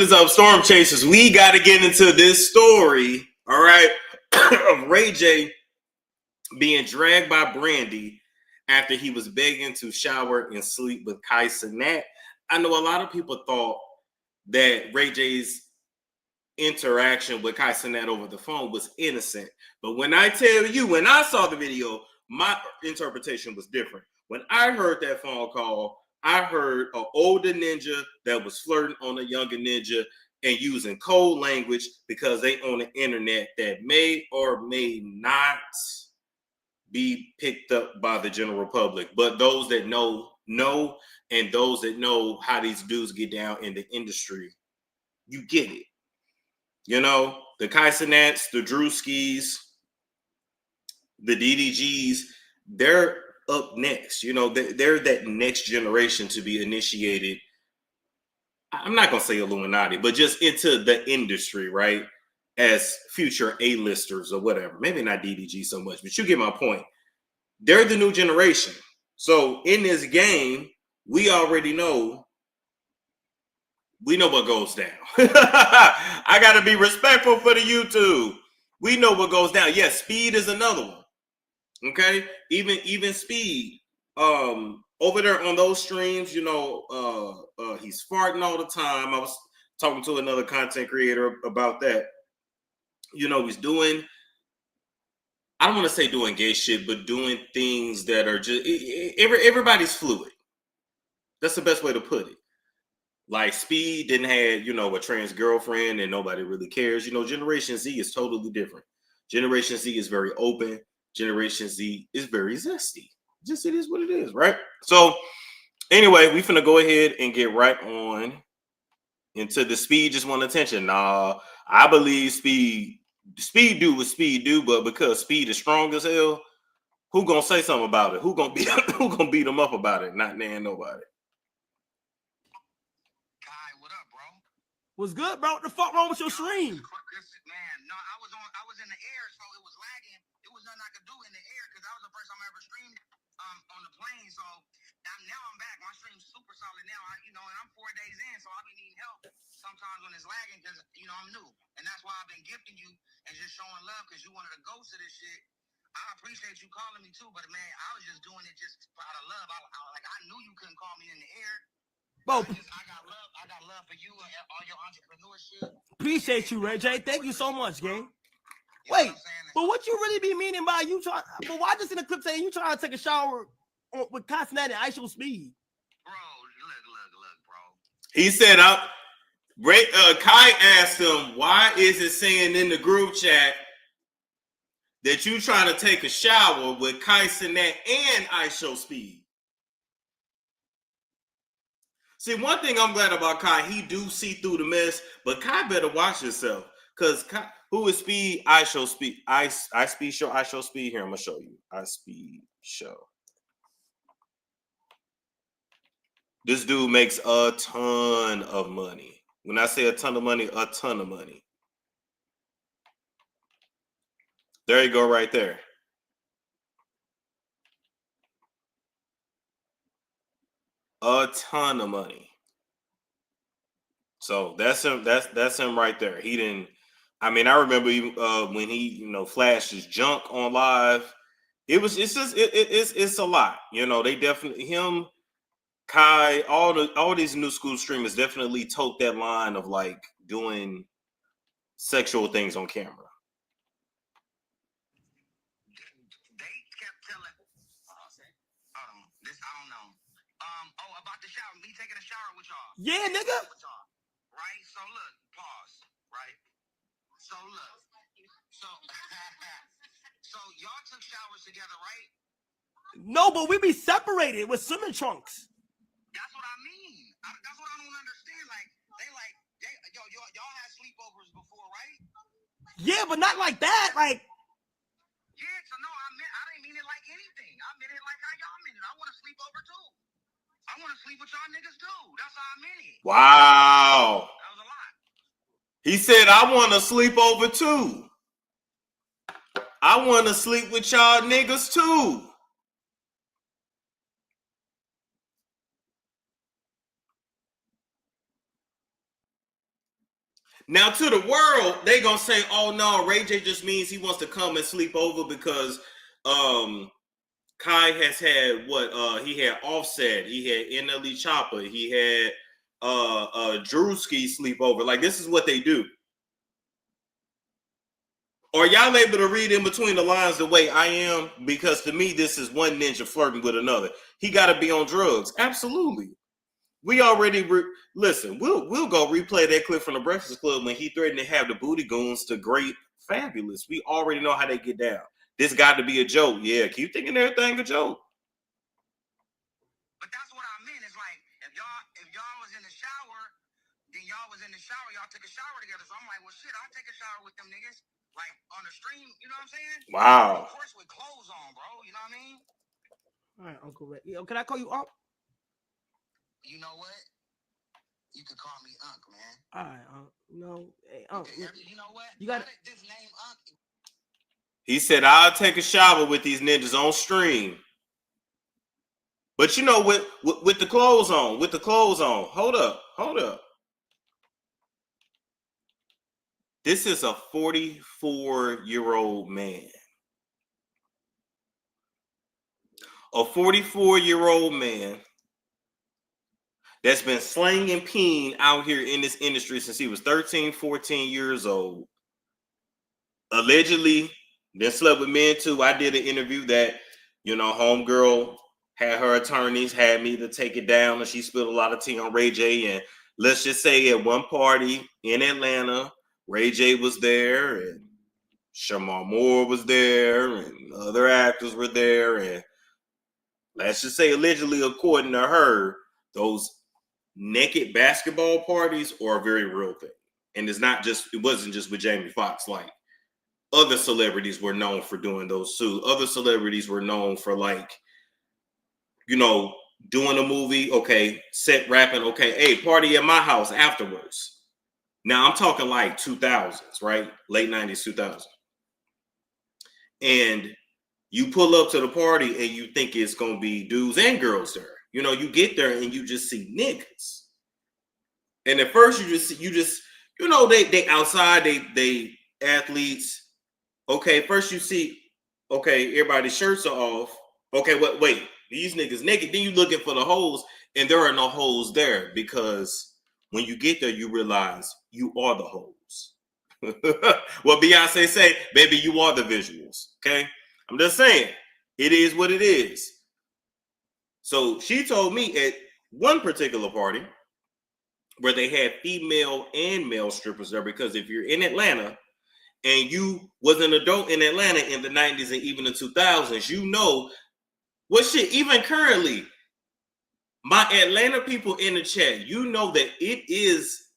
What is up, Storm Chasers? We got to get into this story, all right, of Ray J being dragged by Brandy after he was begging to shower and sleep with Cenat. I know a lot of people thought that Ray J's interaction with Cenat over the phone was innocent. But when I tell you, when I saw the video, my interpretation was different. When I heard that phone call, I heard an older ninja that was flirting on a younger ninja and using code language because they on the internet that may or may not be picked up by the general public. But those that know, and those that know how these dudes get down in the industry, you get it. You know, the Cenats, the Drewskis, the DDGs, they're up next. You know, they're that next generation to be initiated. I'm not going to say Illuminati, but just into the industry, right? As future A-listers or whatever. Maybe not DDG so much, but you get my point. They're the new generation. So in this game, we already know. We know what goes down. I got to be respectful for the YouTube. We know what goes down. Yes, Speed is another one. Okay, even Speed, over there on those streams, you know, he's farting all the time. I was talking to another content creator about that. You know, he's doing, I don't want to say doing gay shit, but doing things that are just, everybody's fluid. That's the best way to put it. Like Speed didn't have, you know, a trans girlfriend and nobody really cares. You know, Generation Z is totally different. Generation Z is very open. Generation Z is very zesty. Just it is what it is, right? So anyway, we finna go ahead and get right on into the Speed just want attention. Nah, I believe Speed do what Speed do, but because Speed is strong as hell, who gonna say something about it? Who gonna beat him up about it? Not nobody. What's good, bro? What the fuck wrong with your stream? Man, no, I was in the air, so it was lagging. It was nothing I could do in the air because that was the first time I ever streamed on the plane. So now I'm back. My stream's super solid now. And I'm 4 days in, so I'll be needing help sometimes when it's lagging because I'm new, and that's why I've been gifting you and just showing love because you wanted to ghost of this shit. I appreciate you calling me too, but man, I was just doing it just out of love. I knew you couldn't call me in the air. Bro, I got love for you and all your entrepreneurship. Appreciate you, Ray J. Thank you so much, gang. Wait, but what you really be meaning by you trying? But why just in the clip saying you trying to take a shower with Cenat and ISO Speed? Bro, look, bro. He said, Kai asked him, why is it saying in the group chat that you trying to take a shower with Cenat and ISO Speed? See, one thing I'm glad about Kai, he do see through the mess, but Kai better watch himself. Because who is Speed? I show Speed. I Speed show. I show Speed. Here, I'm going to show you. I Speed show. This dude makes a ton of money. When I say a ton of money, a ton of money. There you go right there. A ton of money. So that's him. That's him right there. He didn't. I mean, I remember when he flashed his junk on live. It's a lot. They definitely him, Kai, all these new school streamers definitely tote that line of like doing sexual things on camera. Taking a shower with y'all. Yeah, nigga. Right? So look, pause. Right? So look. So y'all took showers together, right? No, but we be separated with swimming trunks. That's what I mean. That's what I don't understand. Y'all had sleepovers before, right? Yeah, but not like that. Like. Yeah, so no, I didn't mean it like anything. I meant it like how y'all meant it. I want to sleep over too. I want to sleep with y'all niggas too. That's how I meant it. Wow. That was a lot. He said, I want to sleep over too. I want to sleep with y'all niggas too. Now to the world, they gonna say, "Oh no, Ray J just means he wants to come and sleep over because Kai has had what? He had Offset, he had NLE Chopper, he had Drewski sleep over. Like this is what they do." Are y'all able to read in between the lines the way I am? Because to me, this is one ninja flirting with another. He got to be on drugs. Absolutely. We already listen. We'll go replay that clip from the Breakfast Club when he threatened to have the booty goons to Great Fabulous. We already know how they get down. This got to be a joke. Yeah, keep thinking everything a joke. But that's what I mean. It's like if y'all was in the shower, then y'all was in the shower. Y'all took a shower together. So I'm like, well, shit, I'll take a shower with them niggas. Like on the stream, you know what I'm saying? Wow. Of course, with clothes on, bro. You know what I mean? All right, Uncle Ray. Yo, can I call you Unc? You know what? You could call me Unc, man. All right, Unc. No, hey, Unc. You know what? You got this name Unc. He said, "I'll take a shower with these ninjas on stream." But you know, with the clothes on, hold up. This is a 44-year-old man. A 44-year-old man that's been slanging peen out here in this industry since he was 13, 14 years old. Allegedly, then slept with men too. I did an interview that, homegirl had her attorneys, had me to take it down, and she spilled a lot of tea on Ray J. And let's just say at one party in Atlanta, Ray J was there, and Shamar Moore was there, and other actors were there, and let's just say allegedly, according to her, those naked basketball parties are a very real thing. And it wasn't just with Jamie Foxx. Like other celebrities were known for doing those too. Other celebrities were known for doing a movie, okay, set rapping, okay, hey, party at my house afterwards. Now I'm talking like 2000s, right? Late 90s, 2000s. And you pull up to the party and you think it's gonna be dudes and girls there. You get there and you just see niggas. And at first they outside, they athletes. Okay, first you see, okay, everybody's shirts are off. Okay, wait, these niggas naked. Then you looking for the holes, and there are no holes there because when you get there, you realize you are the holes. What Beyonce say, baby, you are the visuals. Okay, I'm just saying, it is what it is. So she told me at one particular party where they had female and male strippers there, because if you're in Atlanta and you was an adult in Atlanta in the 90s and even the 2000s, even currently, my Atlanta people in the chat, that it is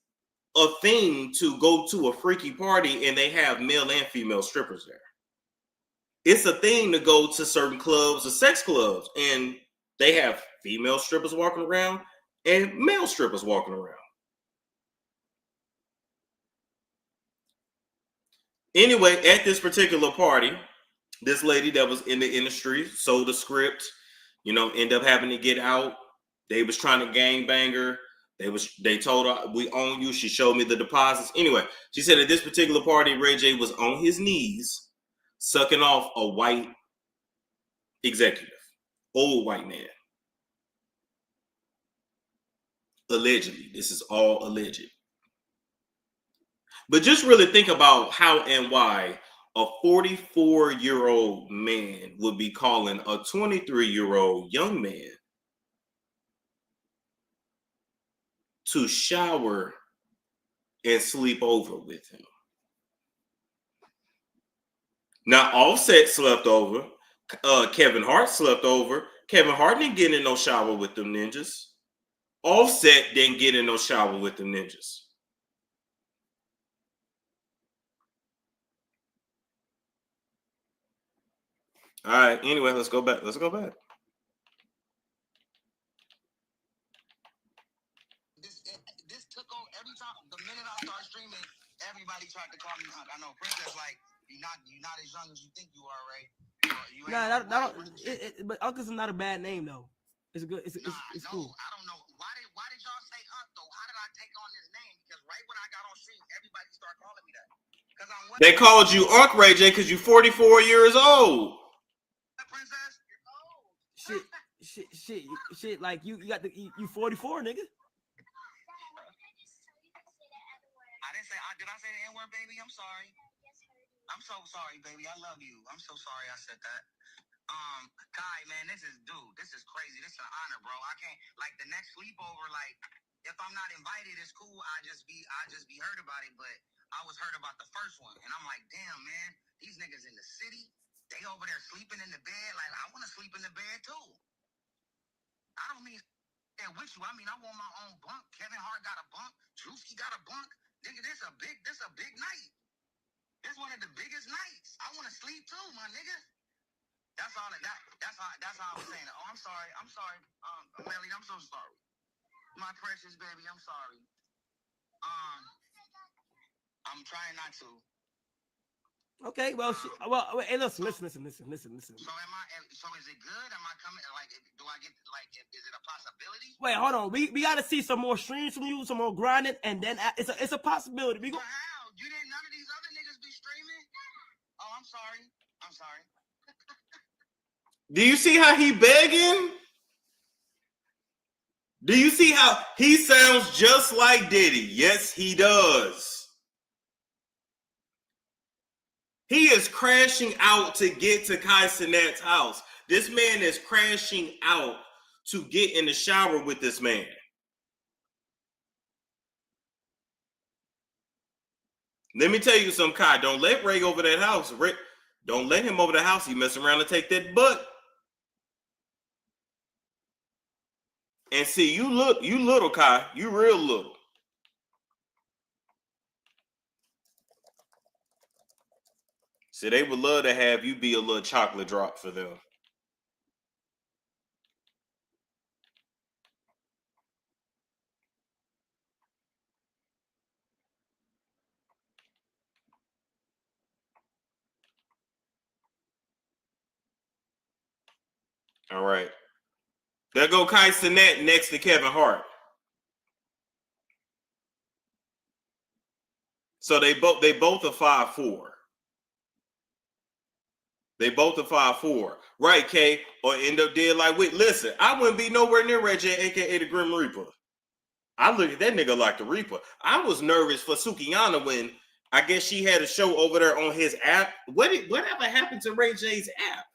a thing to go to a freaky party and they have male and female strippers there. It's a thing to go to certain clubs or sex clubs and they have female strippers walking around and male strippers walking around. Anyway, at this particular party, this lady that was in the industry sold a script, end up having to get out. They was trying to gangbang her. They told her, we own you. She showed me the deposits. Anyway, she said at this particular party, Ray J was on his knees, sucking off a white executive, old white man. Allegedly, this is all alleged. But just really think about how and why a 44-year-old man would be calling a 23-year-old young man to shower and sleep over with him. Now, Offset slept over. Kevin Hart slept over. Kevin Hart didn't get in no shower with them ninjas. Offset didn't get in no shower with them ninjas. All right. Anyway, let's go back. This took on every time. The minute I started streaming, everybody tried to call me Unc. I know Princess like you're not as young as you think you are, Ray. But Unc is not a bad name though. It's good. It's cool. I don't know why did y'all say Unc though? How did I take on this name? Because right when I got on stream, everybody They called you Unc Ray J because you 44 years old. Princess? Shit. Like you got you 44, nigga. I didn't say. Did I say the N-word, baby? I'm sorry. I'm so sorry, baby. I love you. I'm so sorry I said that. Kai, man, this is crazy. This is an honor, bro. I can't, like, the next sleepover, like, if I'm not invited, it's cool. I just be heard about it, but I was heard about the first one, and I'm like, damn, man, these niggas in the city, they over there sleeping in the bed. Like, I want to sleep in the bed too. I don't mean that with you. I mean, I want my own bunk. Kevin Hart got a bunk. Drewski got a bunk. Nigga, this a big night. This one of the biggest nights. I want to sleep too, my nigga. That's all. That's how I was saying it. Oh, I'm sorry. Melly, I'm so sorry. My precious baby, I'm sorry. I'm trying not to. Okay, well, hey, listen. So am I? So is it good? Am I coming? Like, do I get like? Is it a possibility? Wait, hold on. We got to see some more streams from you, some more grinding, and then it's a possibility. We go. Well, how? You didn't? None of these other niggas be streaming? Oh, I'm sorry. Do you see how he begging? Do you see how he sounds just like Diddy? Yes, he does. He is crashing out to get to Kai Cenat's house. This man is crashing out to get in the shower with this man. Let me tell you something, Kai. Don't let Ray over that house. Don't let him over the house. He mess around and take that butt. And see, you little, Kai. You real little. See, they would love to have you be a little chocolate drop for them. All right. There go Kai Cenat next to Kevin Hart. So they both are 5'4". They both are 5'4". Right, K? Or end up dead like with. Listen, I wouldn't be nowhere near Ray J, aka the Grim Reaper. I look at that nigga like the Reaper. I was nervous for Sukiyana when I guess she had a show over there on his app. Whatever happened to Ray J's app?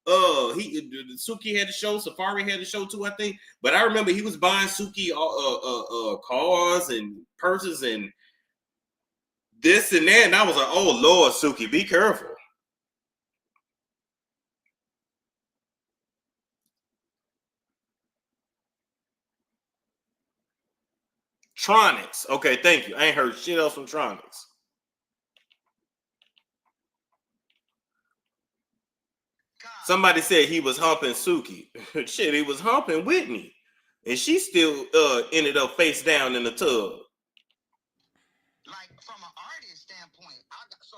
Suki had a show, Safari had a show too, I think. But I remember he was buying Suki cars and purses and this and that. And I was like, oh Lord, Suki, be careful. Tronics. Okay, thank you. I ain't heard shit else from Tronics. Somebody said he was humping Suki. Shit, he was humping Whitney. And she still ended up face down in the tub. Like, from an artist standpoint, so,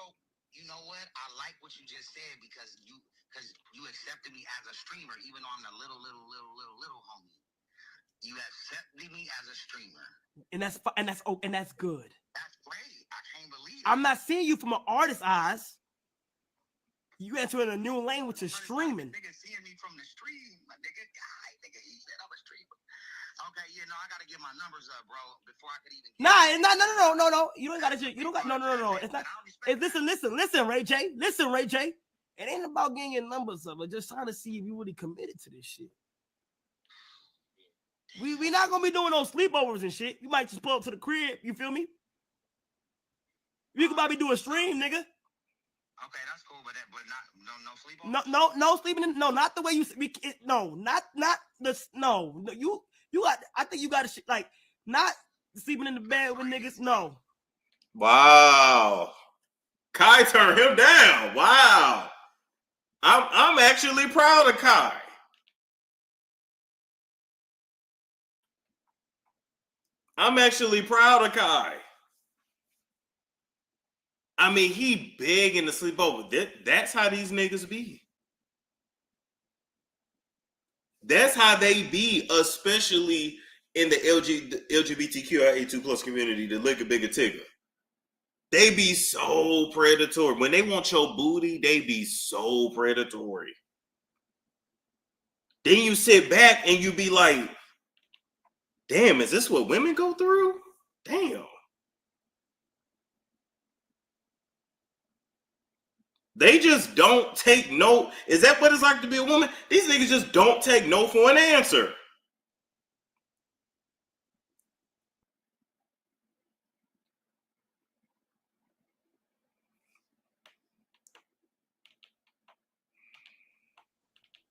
you know what? I like what you just said because you accepted me as a streamer, even though I'm the little homie. You accepted me as a streamer. And that's good. That's great. I can't believe it. I'm not seeing you from an artist's eyes. You entering a new lane with your streaming. Nigga seeing me from the stream, my nigga. Nigga, he said I'm a streamer. Okay, yeah, no, I gotta get my numbers up, bro, before I could even. No. You don't gotta. You don't got. No. It's not. Listen, Ray J. Listen, Ray J. It ain't about getting your numbers up, but just trying to see if you really committed to this shit. We not gonna be doing no sleepovers and shit. You might just pull up to the crib. You feel me? You could probably do a stream, nigga. Okay, that's cool, but no sleepovers. No sleeping. No, not the way you. Not this. No, you got. I think you got to like not sleeping in the bed with niggas. No. Wow. Kai turned him down. Wow. I'm actually proud of Kai. I'm actually proud of Kai. I mean, he begging to sleep over. That's how these niggas be. That's how they be, especially in the LGBTQIA2+ community, the liquor bigger tigger. They be so predatory. When they want your booty, they be so predatory. Then you sit back and you be like, damn, is this what women go through? Damn. They just don't take no. Is that what it's like to be a woman? These niggas just don't take no for an answer.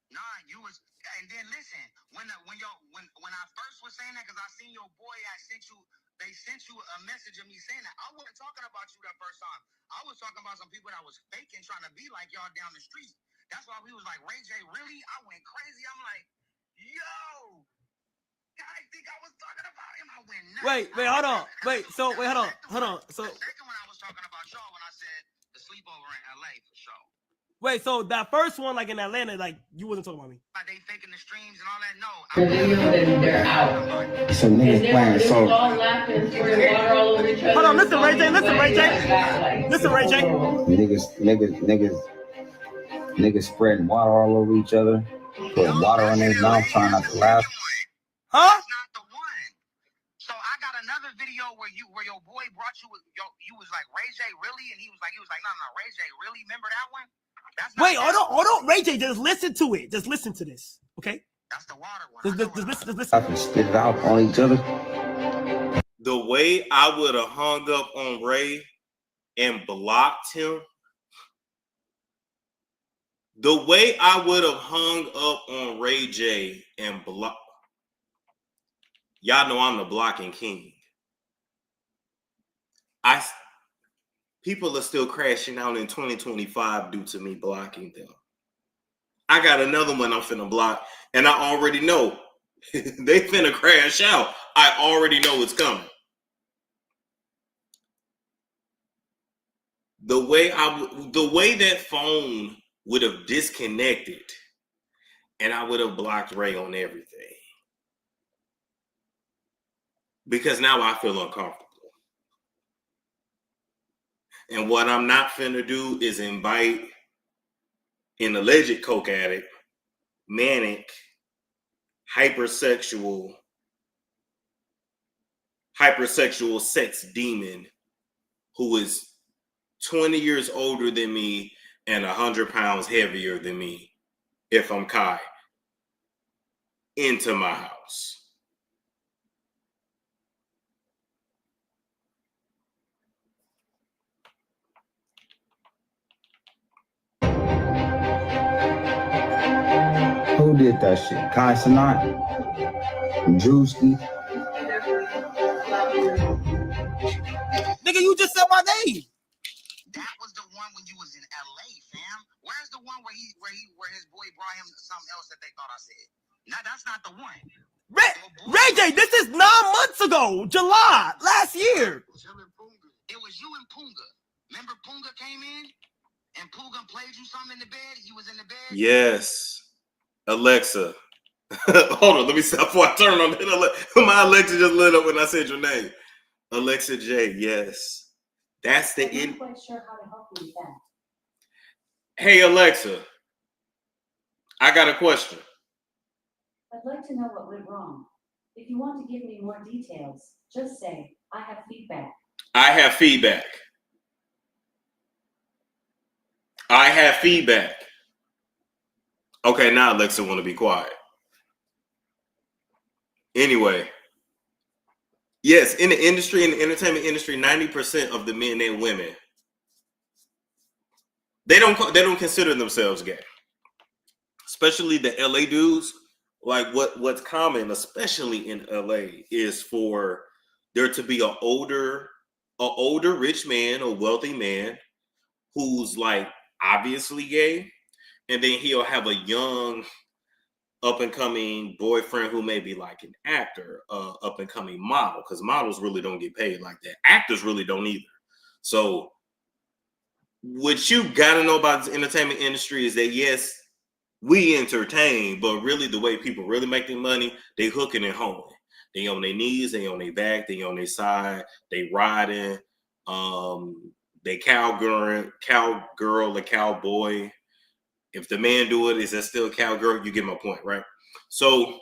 Nah, you was, and then listen, when I first was saying that, because I seen your boy, they sent you a message of me saying that. I wasn't talking about you that first time. I was talking about some people that was faking, trying to be like y'all down the street. That's why we was like, Ray J, really? I went crazy. I'm like, yo, I think I was talking about him. I went nuts. Wait, hold on. Hold on. So the second one I was talking about y'all when I said the sleepover in LA for sure. wait, so that first one, like in Atlanta, like you wasn't talking about me. Like they faking the streams and all that. No. They're out. So niggas playing. So all laughing, squirting water all over each other. Hold on, listen, Ray J. Listen, Ray J. niggas spreading water all over each other, putting water in their mouth, trying not to laugh. Huh? That's not the one. So I got another video where your boy brought you. You was like, Ray J, really? And he was like, no, Ray J, really? Remember that one? That's not. Wait, hold on, Ray J. Just listen to it. Just listen to this, okay? That's the water one. Just listen. I can spit it out on each other. The way I would have hung up on Ray and blocked him, the way I would have hung up on Ray J and blocked, y'all know I'm the blocking king. People are still crashing out in 2025 due to me blocking them. I got another one I'm finna block, and I already know they finna crash out. I already know it's coming. The way that phone would have disconnected, and I would have blocked Ray on everything. Because now I feel uncomfortable. And what I'm not finna do is invite an alleged coke addict, manic, hypersexual sex demon who is 20 years older than me and 100 pounds heavier than me, if I'm Kai, into my house. Who did that shit? Kai Cenat? Drewski? Nigga, you just said my name. That was the one when you was in LA, fam. Where's the one where his boy brought him something else that they thought I said? No, that's not the one. Ray J, this is 9 months ago, July last year. It was him and Punga. It was you and Punga. Remember Punga came in and Punga played you something in the bed? You was in the bed? Yes. Alexa. Hold on, let me stop before I turn on it. My Alexa just lit up when I said your name. Alexa J, yes. That's the end. I'm not quite sure how to help you with that. Hey, Alexa. I got a question. I'd like to know what went wrong. If you want to give me more details, just say, I have feedback. I have feedback. I have feedback. Okay, now Alexa want to be quiet. Anyway. Yes, in the industry, in the entertainment industry, 90% of the men and women, they don't consider themselves gay. Especially the LA dudes. Like what's common, especially in LA, is for there to be an older rich man or wealthy man who's like obviously gay, and then he'll have a young up and coming boyfriend who may be like an actor, up and coming model, because models really don't get paid like that. Actors really don't either. So what you gotta know about the entertainment industry is that yes, we entertain, but really the way people really make their money, they hooking and hoeing. They on their knees, they on their back, they on their side, they riding, They cowgirl or cowboy. If the man do it, is that still a cowgirl? You get my point, right? So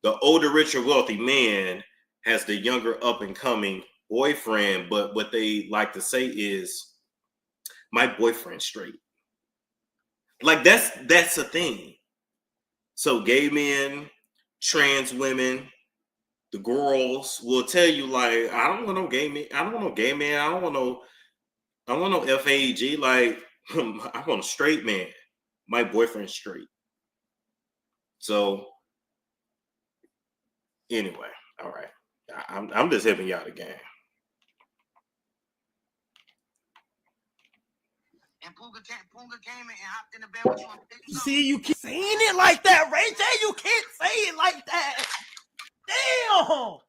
the older, richer, wealthy man has the younger, up and coming boyfriend, but what they like to say is, my boyfriend's straight. Like that's a thing. So gay men, trans women, the girls will tell you, like, I don't want no gay man. I don't want no gay man. I don't want no FAG. Like, I want a straight man. My boyfriend's straight. So anyway, all right. I'm just helping y'all the game. And Pooga came and hopped in the bed with you. See, you keep saying it like that, Ray J. You can't say it like that. Damn. I don't know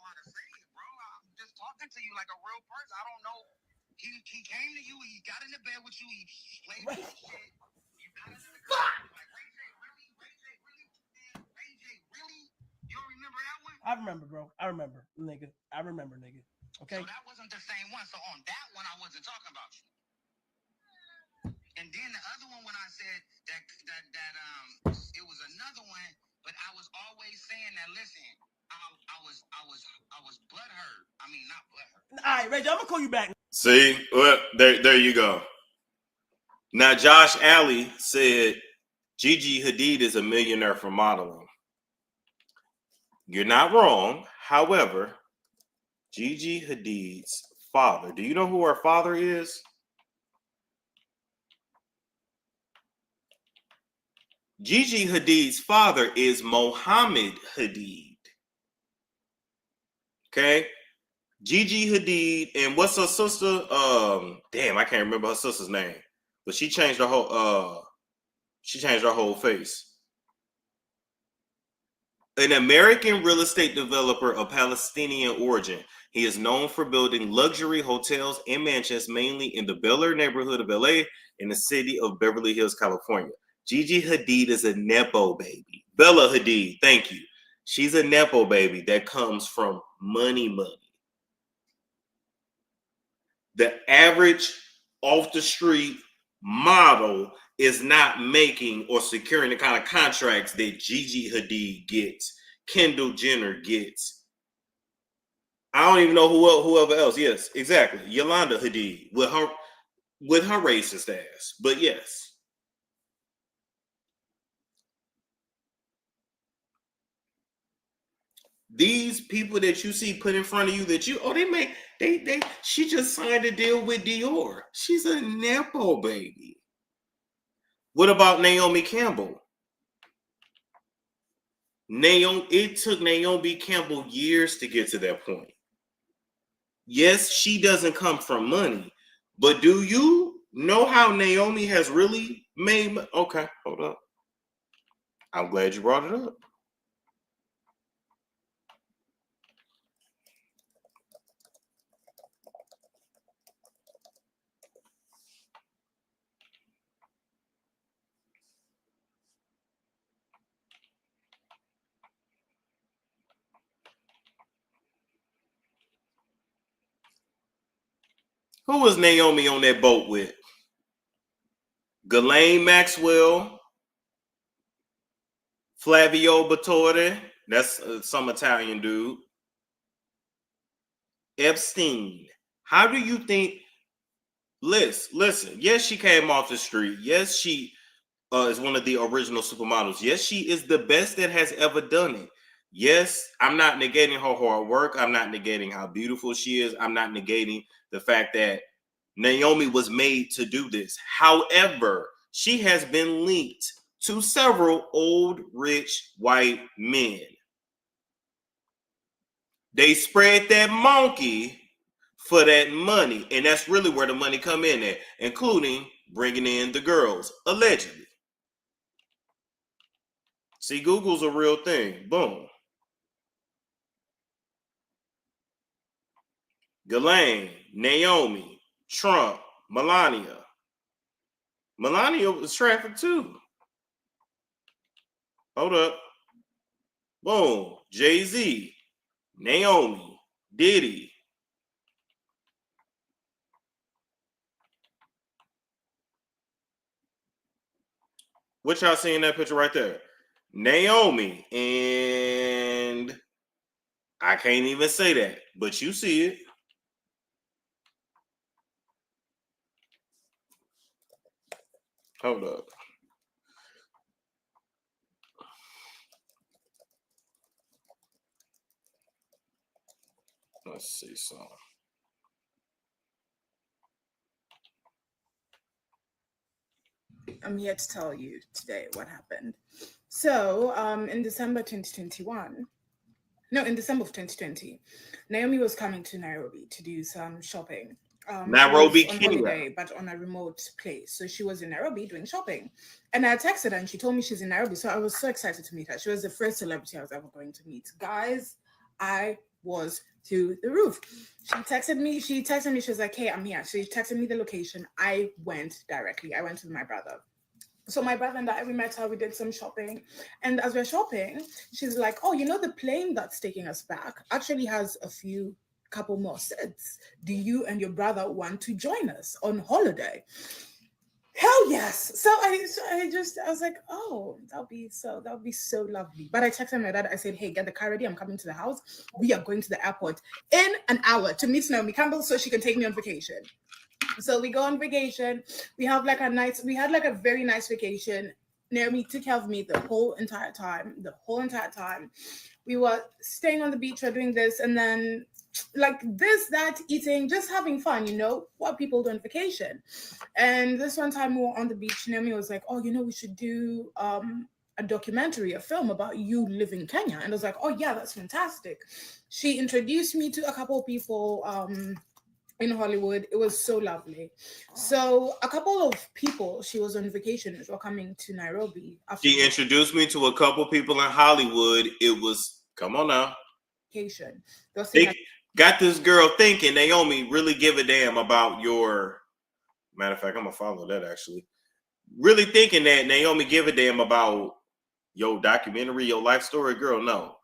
how to say it, bro. I'm just talking to you like a real person. I don't know. He came to you. He got in the bed with you. He played with your shit. You got into the car. Like, Ray J, really? Ray J, really? Man, Ray J, really? You don't remember that one? I remember, bro. I remember, nigga. Okay. So that wasn't the same one. So on that one, I wasn't talking about you. And then the other one, when I said that it was another one, but I was always saying that. Listen, I was butthurt. I mean, not butthurt. All right, Ray J, I'm gonna call you back. See, well, there you go. Now, Josh Alley said Gigi Hadid is a millionaire for modeling. You're not wrong. However, Gigi Hadid's father. Do you know who her father is? Gigi Hadid's father is Mohammed Hadid. Okay? Gigi Hadid, and what's her sister? Damn, I can't remember her sister's name. But she changed her whole face. An American real estate developer of Palestinian origin. He is known for building luxury hotels and mansions, mainly in the Bel Air neighborhood of LA in the city of Beverly Hills, California. Gigi Hadid is a Nepo baby. Bella Hadid, thank you. She's a Nepo baby that comes from money. The average off the street model is not making or securing the kind of contracts that Gigi Hadid gets, Kendall Jenner gets. I don't even know whoever else. Yes, exactly. Yolanda Hadid with her racist ass. But yes. These people that you see put in front of you that you, she just signed a deal with Dior. She's a Nepo baby. What about Naomi Campbell? It took Naomi Campbell years to get to that point. Yes, she doesn't come from money, but do you know how Naomi has really made money? Okay, hold up. I'm glad you brought it up. Who was Naomi on that boat with? Ghislaine Maxwell, Flavio Battisti, that's some Italian dude. Epstein. How do you think? Listen. Yes, she came off the street. Yes, she is one of the original supermodels. Yes, she is the best that has ever done it. Yes, I'm not negating her hard work. I'm not negating how beautiful she is. I'm not negating the fact that Naomi was made to do this. However, she has been linked to several old, rich, white men. They spread that monkey for that money, and that's really where the money come in at, including bringing in the girls, allegedly. See, Google's a real thing. Boom. Ghislaine, Naomi, Trump, Melania. Melania was trafficked too. Hold up. Boom. Jay-Z, Naomi, Diddy. What y'all see in that picture right there? Naomi, and I can't even say that, but you see it. Hold up. Let's see something. I'm here to tell you today what happened. So, in December of 2020, Naomi was coming to Nairobi to do some shopping. Nairobi, she was on Kenya. holiday, but on a remote place. So she was in Nairobi doing shopping. And I texted her and she told me she's in Nairobi. So I was so excited to meet her. She was the first celebrity I was ever going to meet. Guys, I was to the roof. She texted me, she was like, hey, I'm here. She texted me the location. I went directly. I went with my brother. So my brother and I, we met her, we did some shopping. And as we're shopping, she's like, oh, you know, the plane that's taking us back actually has a couple more seats. Do you and your brother want to join us on holiday? Hell yes. So I was like, oh, that would be so lovely. But I texted my dad, I said, hey, get the car ready. I'm coming to the house. We are going to the airport in an hour to meet Naomi Campbell so she can take me on vacation. So we go on vacation. We had like a very nice vacation. Naomi took care of me the whole entire time. We were staying on the beach, we're doing this, and then like this, that, eating, just having fun, you know, what people do on vacation. And this one time we were on the beach, Naomi was like, oh, you know, we should do a documentary, a film about you living in Kenya. And I was like, oh yeah, that's fantastic. She introduced me to a couple of people in Hollywood. It was so lovely. So a couple of people, she was on vacation, were coming to Nairobi. She introduced me to a couple people in Hollywood. It was, come on now. Vacation. They got this girl thinking Naomi really give a damn about your, matter of fact, I'm gonna follow that actually. Really thinking that Naomi give a damn about your documentary, your life story. Girl, no.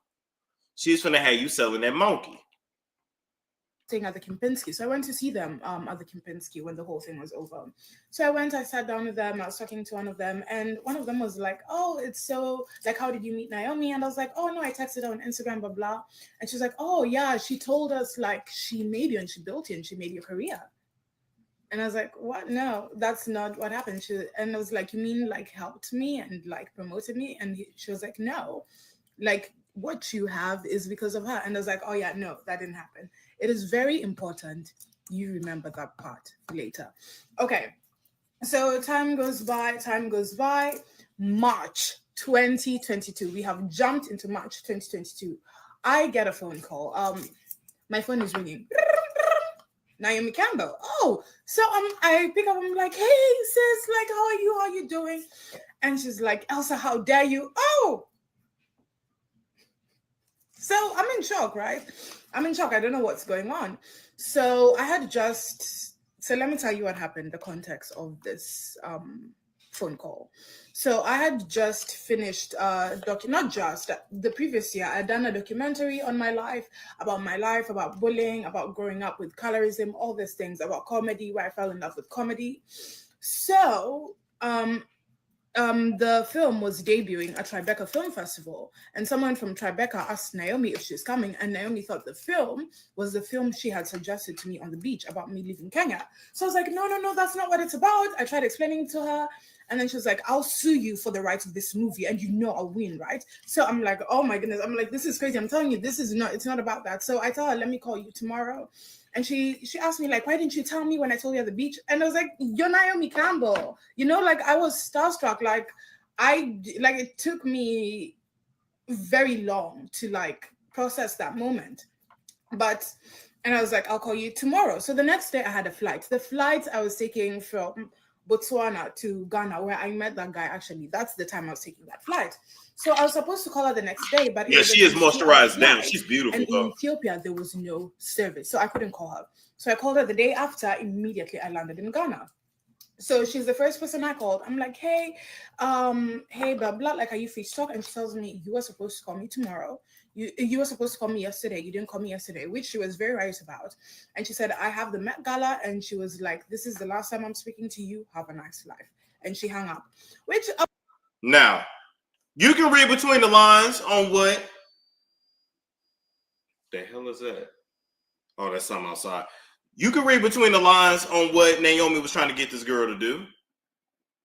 She's gonna have you selling that monkey. At the Kempinski. So I went to see them at the Kempinski when the whole thing was over. So I sat down with them, I was talking to one of them, and one of them was like, oh, it's so, like, how did you meet Naomi? And I was like, oh, no, I texted her on Instagram, blah, blah. And she's like, oh, yeah, she told us, like, she made you and she built you and she made your career. And I was like, what? No, that's not what happened. And I was like, you mean, like, helped me and, like, promoted me? And she was like, no, like, what you have is because of her. And I was like, oh, yeah, no, that didn't happen. It is very important you remember that part later. Okay, so time goes by. March 2022. We have jumped into March 2022. I get a phone call. My phone is ringing. Naomi Campbell. Oh, so I pick up. I'm like, hey, sis, like, how are you? How are you doing? And she's like, Elsa, how dare you? Oh. So I'm in shock, right? I don't know what's going on. So let me tell you what happened, the context of this phone call. So I had just finished, the previous year, I had done a documentary on my life, about bullying, about growing up with colorism, all these things, about comedy, where I fell in love with comedy. So, the film was debuting at Tribeca Film Festival, and someone from Tribeca asked Naomi if she's coming, and Naomi thought the film was the film she had suggested to me on the beach about me leaving Kenya. So I was like, no, that's not what it's about. I tried explaining to her, and then she was like, I'll sue you for the rights of this movie, and you know I'll win, right? So I'm like, oh my goodness. I'm like, this is crazy. I'm telling you, it's not about that. So I tell her, let me call you tomorrow. And she asked me, like, why didn't you tell me when I told you at the beach? And I was like, you're Naomi Campbell. You know, like, I was starstruck. Like, it took me very long to, like, process that moment. And I was like, I'll call you tomorrow. So the next day I had a flight. The flight I was taking from Botswana to Ghana, where I met that guy, actually. That's the time I was taking that flight. So I was supposed to call her the next day, but yeah, she is moisturized down. She's beautiful. And in Ethiopia, there was no service, so I couldn't call her. So I called her the day after. Immediately, I landed in Ghana. So she's the first person I called. I'm like, hey, blah blah. Like, are you free to talk? And she tells me, you were supposed to call me tomorrow. You were supposed to call me yesterday. You didn't call me yesterday, which she was very right about. And she said, I have the Met Gala, and she was like, this is the last time I'm speaking to you. Have a nice life. And she hung up, which Now, you can read between the lines on what the hell is that? Oh, that's something outside. You can read between the lines on what Naomi was trying to get this girl to do.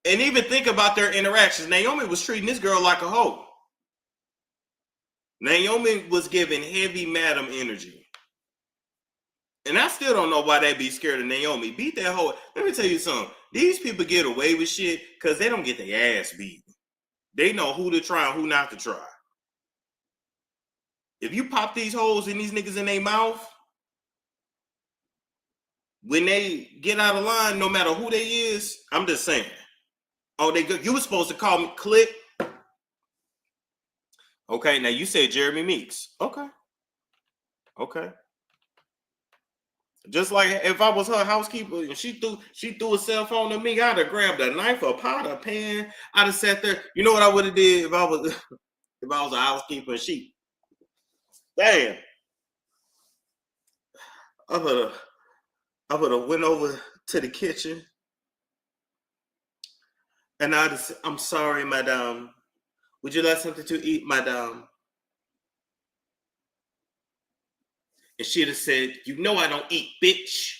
And even think about their interactions. Naomi was treating this girl like a hoe. Naomi was giving heavy madam energy. And I still don't know why they be scared of Naomi. Beat that hoe. Let me tell you something. These people get away with shit because they don't get their ass beat. They know who to try and who not to try. If you pop these hoes in these niggas in their mouth, when they get out of line, no matter who they is, I'm just saying. Oh, they good. You were supposed to call me click. Okay, now you said Jeremy Meeks. Okay. Just like if I was her housekeeper and she threw a cell phone to me, I'd have grabbed a knife, a pot, a pan. I'd have sat there. You know what I would have did if I was a housekeeper and she, damn. I would have went over to the kitchen and I'd have said, I'm sorry, madame. Would you like something to eat, madame? And she'd have said, you know I don't eat, bitch.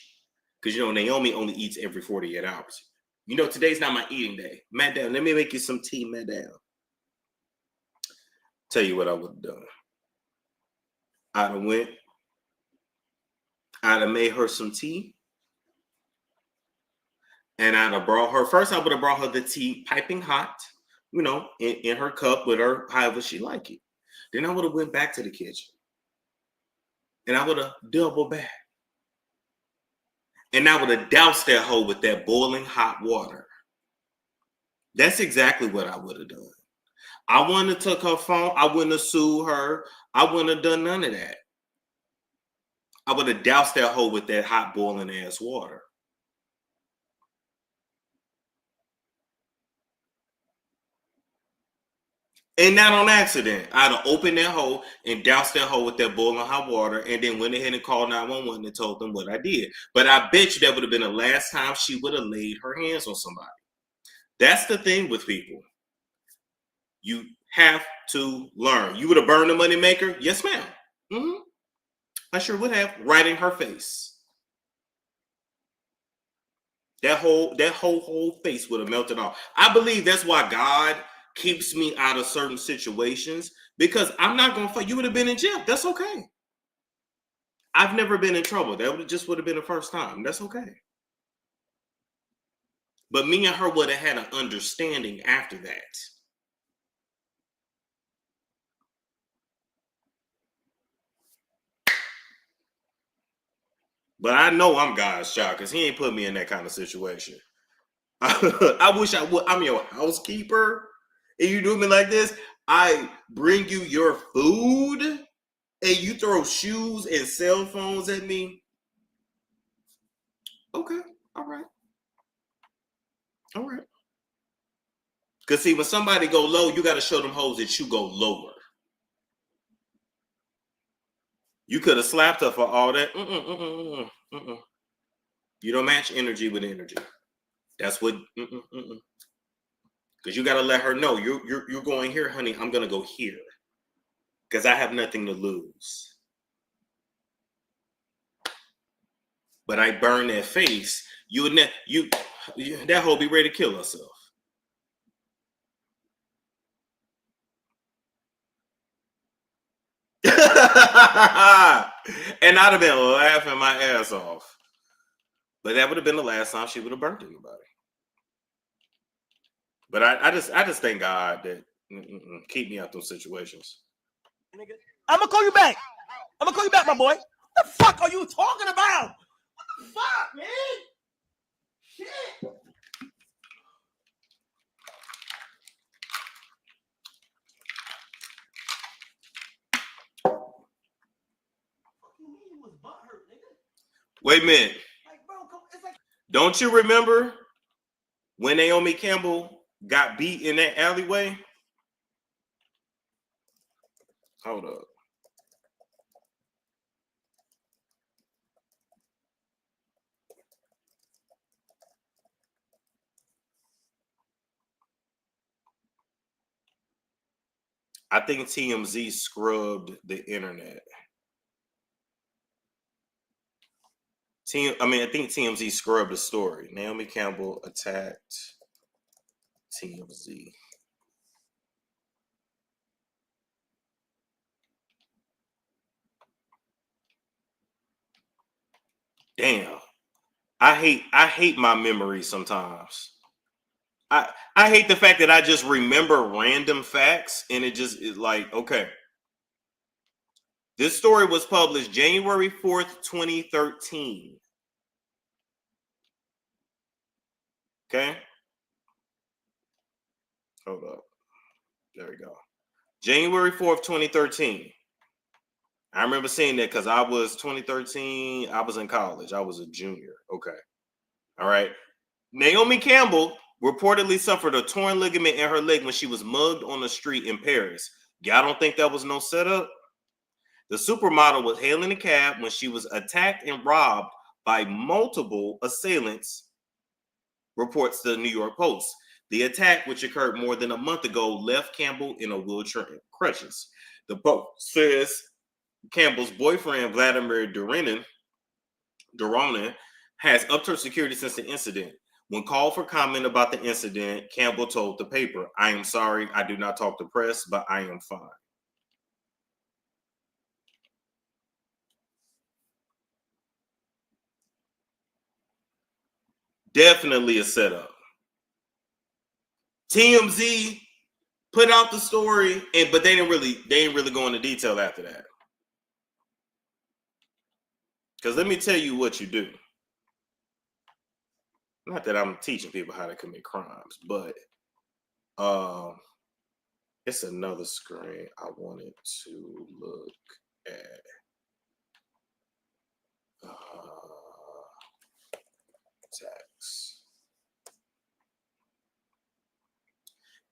Because, you know, Naomi only eats every 48 hours. You know, today's not my eating day. Madame, let me make you some tea, madame. Tell you what I would have done. I'd have made her some tea. And I'd have brought her, first I would have brought her the tea piping hot, you know, in her cup with her, however she like it. Then I would have went back to the kitchen. And I would have doubled back. And I would have doused that hoe with that boiling hot water. That's exactly what I would have done. I wouldn't have took her phone. I wouldn't have sued her. I wouldn't have done none of that. I would have doused that hoe with that hot boiling ass water. And not on accident. I'd have opened that hole and doused that hole with that boiling hot water and then went ahead and called 911 and told them what I did. But I bet you that would have been the last time she would have laid her hands on somebody. That's the thing with people. You have to learn. You would have burned the money maker? Yes, ma'am. Mm-hmm. I sure would have. Right in her face. That whole face would have melted off. I believe that's why God keeps me out of certain situations, because I'm not going to fight. You would have been in jail. That's okay. I've never been in trouble. That would have been the first time. That's okay. But me and her would have had an understanding after that. But I know I'm God's child because he ain't put me in that kind of situation. I wish I would. I'm your housekeeper. And you do me like this. I bring you your food and you throw shoes and cell phones at me. Okay. All right. Because see, when somebody go low, you got to show them hoes that you go lower. You could have slapped her for all that. You don't match energy with energy. That's what. Because you got to let her know you're going here, honey. I'm going to go here. Because I have nothing to lose. But I burn that face. That hoe be ready to kill herself. And I'd have been laughing my ass off. But that would have been the last time she would have burnt anybody. But I just thank God that keep me out those situations. I'm gonna call you back. My boy. What the fuck are you talking about? What the fuck, man? Shit. Wait a minute. Don't you remember when Naomi Campbell got beat in that alleyway? Hold up. I think TMZ scrubbed the internet. I think TMZ scrubbed the story. Naomi Campbell attacked TMZ. Damn. I hate my memory sometimes. I hate the fact that I just remember random facts and it just is like, okay. This story was published January 4th, 2013. Okay. Hold up. There we go. January 4th, 2013. I remember seeing that because I was 2013. I was in college. I was a junior. Okay. All right. Naomi Campbell reportedly suffered a torn ligament in her leg when she was mugged on the street in Paris. Y'all don't think that was no setup? The supermodel was hailing a cab when she was attacked and robbed by multiple assailants, reports the New York Post. The attack, which occurred more than a month ago, left Campbell in a wheelchair and crutches. The Post says Campbell's boyfriend, Vladimir Doronin, has upped her security since the incident. When called for comment about the incident, Campbell told the paper, "I am sorry, I do not talk to press, but I am fine." Definitely a setup. TMZ put out the story, but they didn't really go into detail after that. Because let me tell you what you do. Not that I'm teaching people how to commit crimes, but it's another screen I wanted to look at. Tax.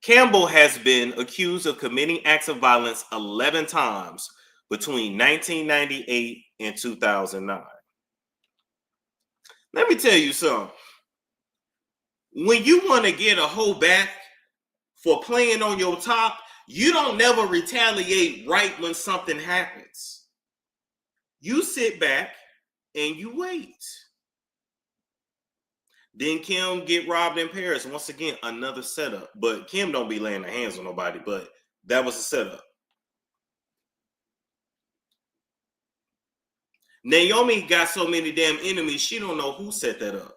Campbell has been accused of committing acts of violence 11 times between 1998 and 2009. Let me tell you something. When you want to get a hoe back for playing on your top, you don't never retaliate right when something happens. You sit back and you wait. Then Kim get robbed in Paris. Once again, another setup. But Kim don't be laying her hands on nobody, but that was a setup. Naomi got so many damn enemies, she don't know who set that up.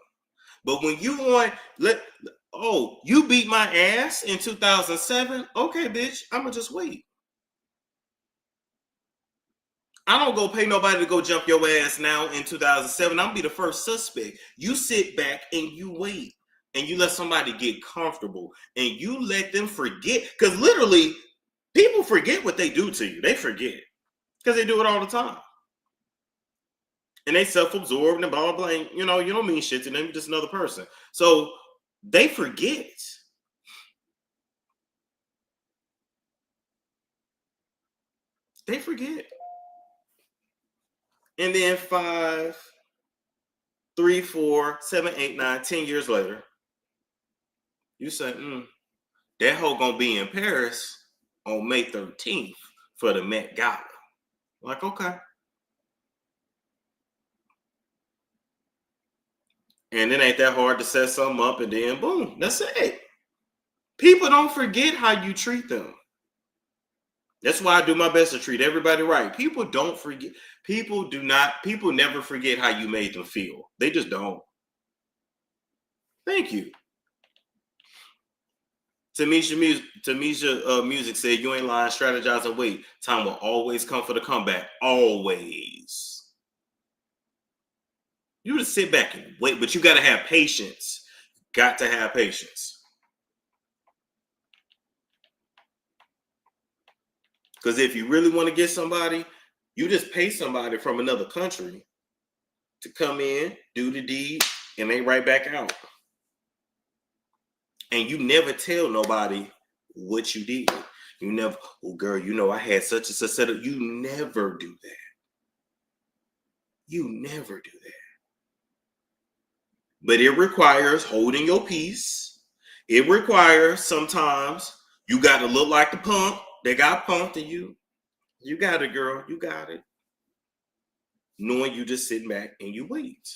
But when you you beat my ass in 2007? Okay, bitch, I'ma just wait. I don't go pay nobody to go jump your ass now in 2007. I'm be the first suspect. You sit back and you wait. And you let somebody get comfortable. And you let them forget. Because literally, people forget what they do to you. They forget. Because they do it all the time. And they self-absorbed and blah, blah, blah. And, you don't mean shit to them. You're just another person. So they forget. They forget. And then 5, 3, 4, 7, 8, 9, 10 years later, you say, that hoe gonna be in Paris on May 13th for the Met Gala. Like, okay. And it ain't that hard to set something up and then boom, that's it. People don't forget how you treat them. That's why I do my best to treat everybody right. People don't forget. People never forget how you made them feel. They just don't. Thank you. Tamisha Music said, you ain't lying, strategize and wait. Time will always come for the comeback. Always. You just sit back and wait, but you got to have patience. Got to have patience. Because if you really want to get somebody, you just pay somebody from another country to come in, do the deed, and they right back out. And you never tell nobody what you did. You never, oh girl, I had such a setup. You never do that. You never do that. But it requires holding your peace. It requires sometimes you got to look like the punk. They got punked and you got it, girl. You got it. Knowing you just sitting back and you wait.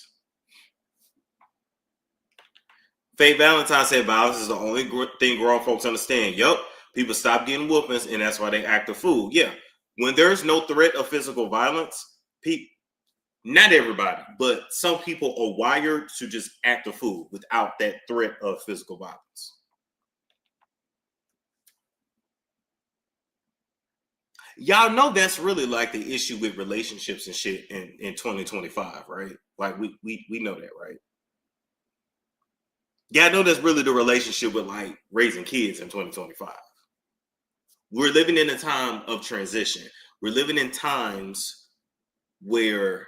Faye Valentine said violence is the only thing grown folks understand. Yup. People stop getting whoopings and that's why they act a fool. Yeah. When there's no threat of physical violence, not everybody, but some people are wired to just act a fool without that threat of physical violence. Y'all know that's really like the issue with relationships and shit in 2025, right? Like we know that, right? Yeah, I know that's really the relationship with like raising kids in 2025. We're living in a time of transition. We're living in times where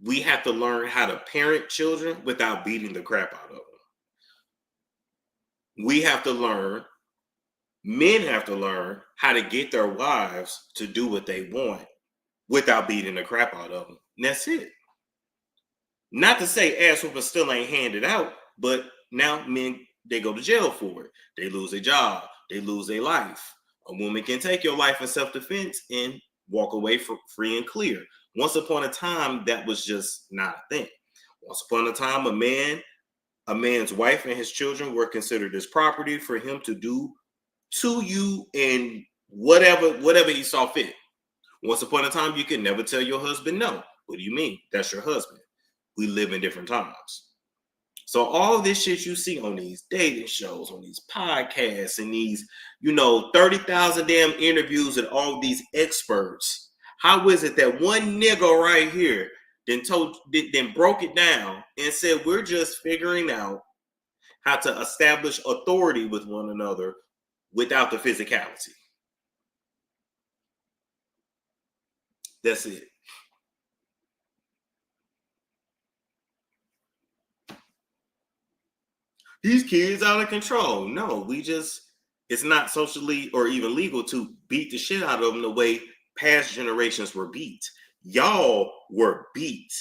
we have to learn how to parent children without beating the crap out of them. Men have to learn how to get their wives to do what they want without beating the crap out of them. And that's it. Not to say ass whooping still ain't handed out, but now men, they go to jail for it. They lose their job. They lose their life. A woman can take your life in self-defense and walk away free and clear. Once upon a time, that was just not a thing. Once upon a time, a man's wife and his children were considered his property for him to do to you and whatever he saw fit. Once upon a time, you can never tell your husband no. What do you mean? That's your husband. We live in different times. So all this shit you see on these dating shows, on these podcasts, and these, 30,000 damn interviews and all these experts. How is it that one nigga right here then broke it down and said we're just figuring out how to establish authority with one another without the physicality? That's it. These kids out of control. No, it's not socially or even legal to beat the shit out of them the way past generations were beat. Y'all were beat.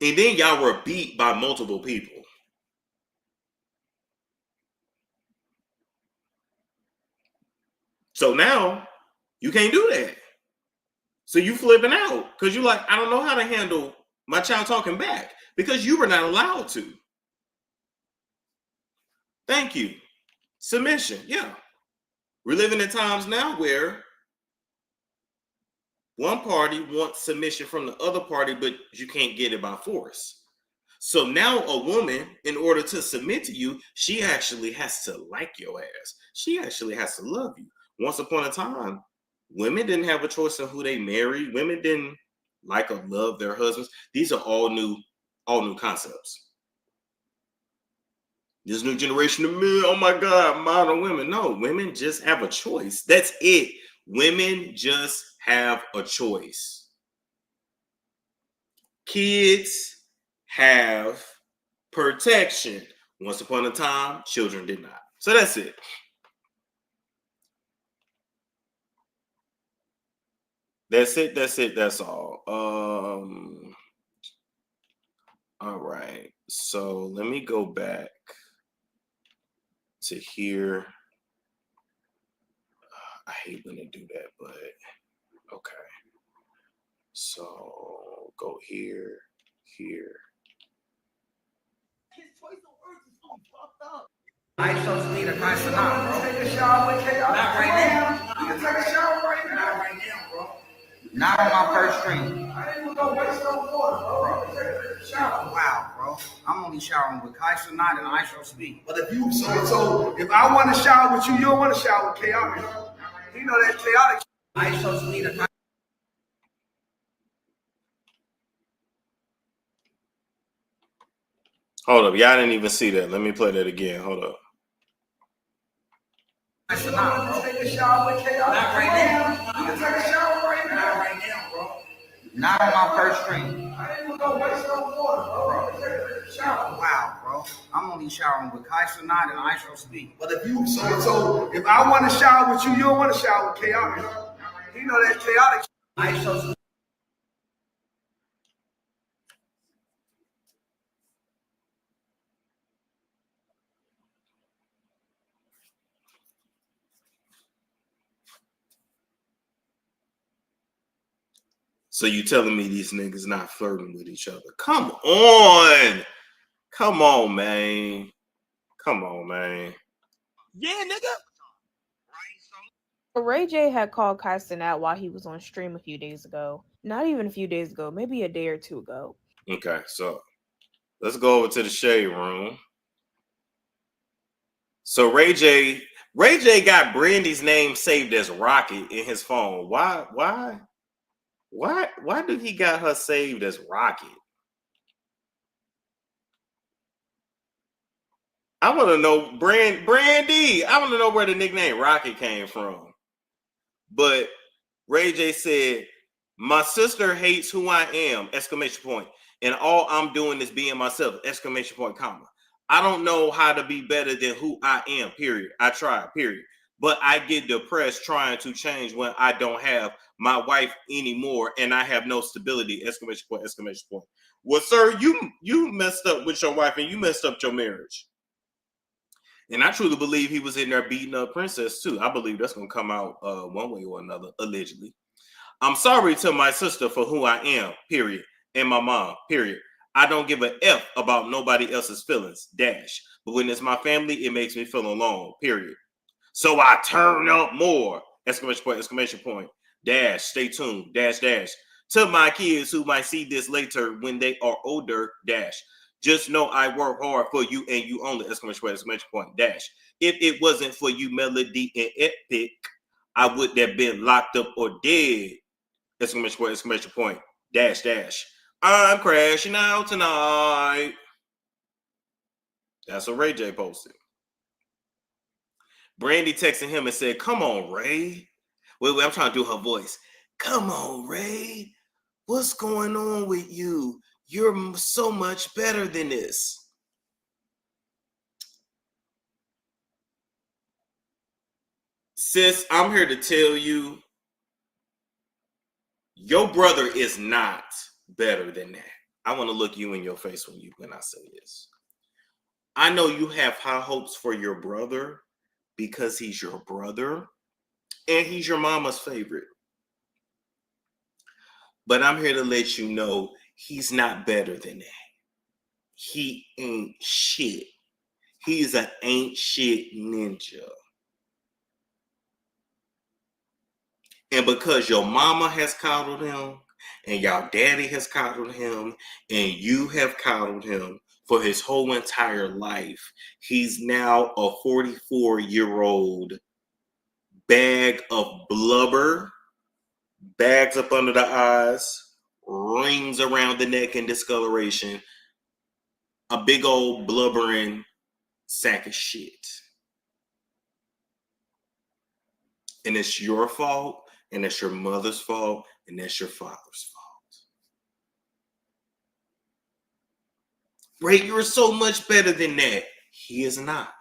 And then y'all were beat by multiple people. So now you can't do that. So you flipping out because you're like, I don't know how to handle my child talking back because you were not allowed to. Thank you. Submission. Yeah. We're living in times now where one party wants submission from the other party, but you can't get it by force. So now a woman, in order to submit to you, she actually has to like your ass. She actually has to love you. Once upon a time, women didn't have a choice in who they married. Women didn't like or love their husbands. These are all new concepts. This new generation of men, oh my God, modern women. No, women just have a choice. That's it. Women just have a choice. Kids have protection. Once upon a time, children did not. So that's it. That's all. All right. So let me go back to here. I hate when they do that, but okay. So go here. His choice of words is so fucked up. I so need a Cashapp, bro. Take a shower with KR. Not right now. You can take a shower right now. Not right now, bro. Not on my first stream. I ain't gonna waste no water, bro. Take a shower. Wow, bro. I'm only showering with Cashapp and I so speak. But if you so if I want to shower with you, you don't want to shower with KR. You know that's chaotic. I so need a Hold up, y'all didn't even see that. Let me play that again. Hold up. Take a shower with KR. Not right now. You can take a shower right now. Not right now, bro. Not on my first stream. I ain't gonna waste no water, bro. Take a shower. Wow, bro. I'm only showering with Cashapp and I so speak. But if you so if I want to shower with you, you don't want to shower with KR. You know that's chaotic. I so speak. So you telling me these niggas not flirting with each other? Come on. Come on, man. Come on, man. Yeah, nigga. Ray J had called Cenat while he was on stream a few days ago. Not even a few days ago, maybe a day or two ago. Okay, so let's go over to the shade room. So Ray J got Brandy's name saved as Rocket in his phone. Why did he got her saved as Rocket? I want to know Brandy. I want to know where the nickname Rocket came from. But Ray J said, "My sister hates who I am!" Exclamation point. And all I'm doing is being myself! Exclamation point, comma. I don't know how to be better than who I am, period. I try, period. But I get depressed trying to change when I don't have my wife anymore and I have no stability, exclamation point, exclamation point. Well, sir, you messed up with your wife and you messed up your marriage. And I truly believe he was in there beating up Princess too. I believe that's going to come out one way or another, allegedly. I'm sorry to my sister for who I am, period. And my mom, period. I don't give a F about nobody else's feelings, dash. But when it's my family, it makes me feel alone, period. So I turn up more, exclamation point, dash, stay tuned, dash, dash. To my kids who might see this later when they are older, dash. Just know I work hard for you and you only, exclamation point, dash. If it wasn't for you, Melody and Epic, I would have been locked up or dead, exclamation point, dash, dash. I'm crashing out tonight. That's what Ray J posted. Brandy texted him and said, "Come on, Ray." Wait, I'm trying to do her voice. "Come on, Ray. What's going on with you? You're so much better than this." Sis, I'm here to tell you, your brother is not better than that. I want to look you in your face when I say this. I know you have high hopes for your brother because he's your brother and he's your mama's favorite. But I'm here to let you know he's not better than that. He ain't shit. He's an ain't shit ninja. And because your mama has coddled him, and your daddy has coddled him, and you have coddled him for his whole entire life, he's now a 44-year-old bag of blubber, bags up under the eyes, rings around the neck and discoloration, a big old blubbering sack of shit. And it's your fault, and it's your mother's fault, and that's your father's fault. Ray, you're so much better than that. He is not.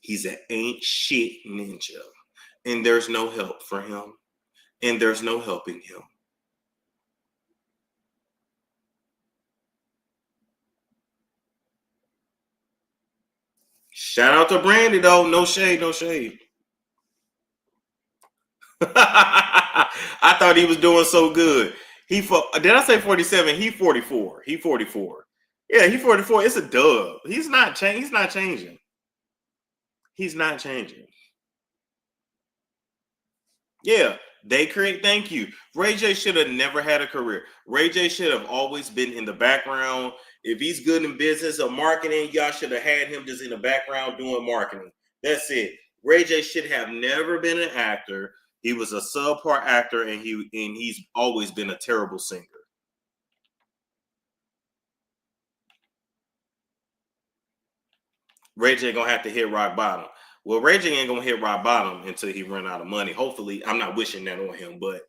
He's an ain't shit ninja. And there's no help for him. And there's no helping him. Shout out to Brandy, though. No shade, no shade. I thought he was doing so good. Did I say 47? He 44. He 44. Yeah, he 44. It's a dub. He's not changing. He's not changing. Yeah, they create. Thank you. Ray J should have never had a career. Ray J should have always been in the background. If he's good in business or marketing, y'all should have had him just in the background doing marketing. That's it. Ray J should have never been an actor. He was a subpar actor, and he's always been a terrible singer. Ray J gonna have to hit rock bottom. Well, Ray J ain't gonna hit rock bottom until he run out of money. Hopefully, I'm not wishing that on him, but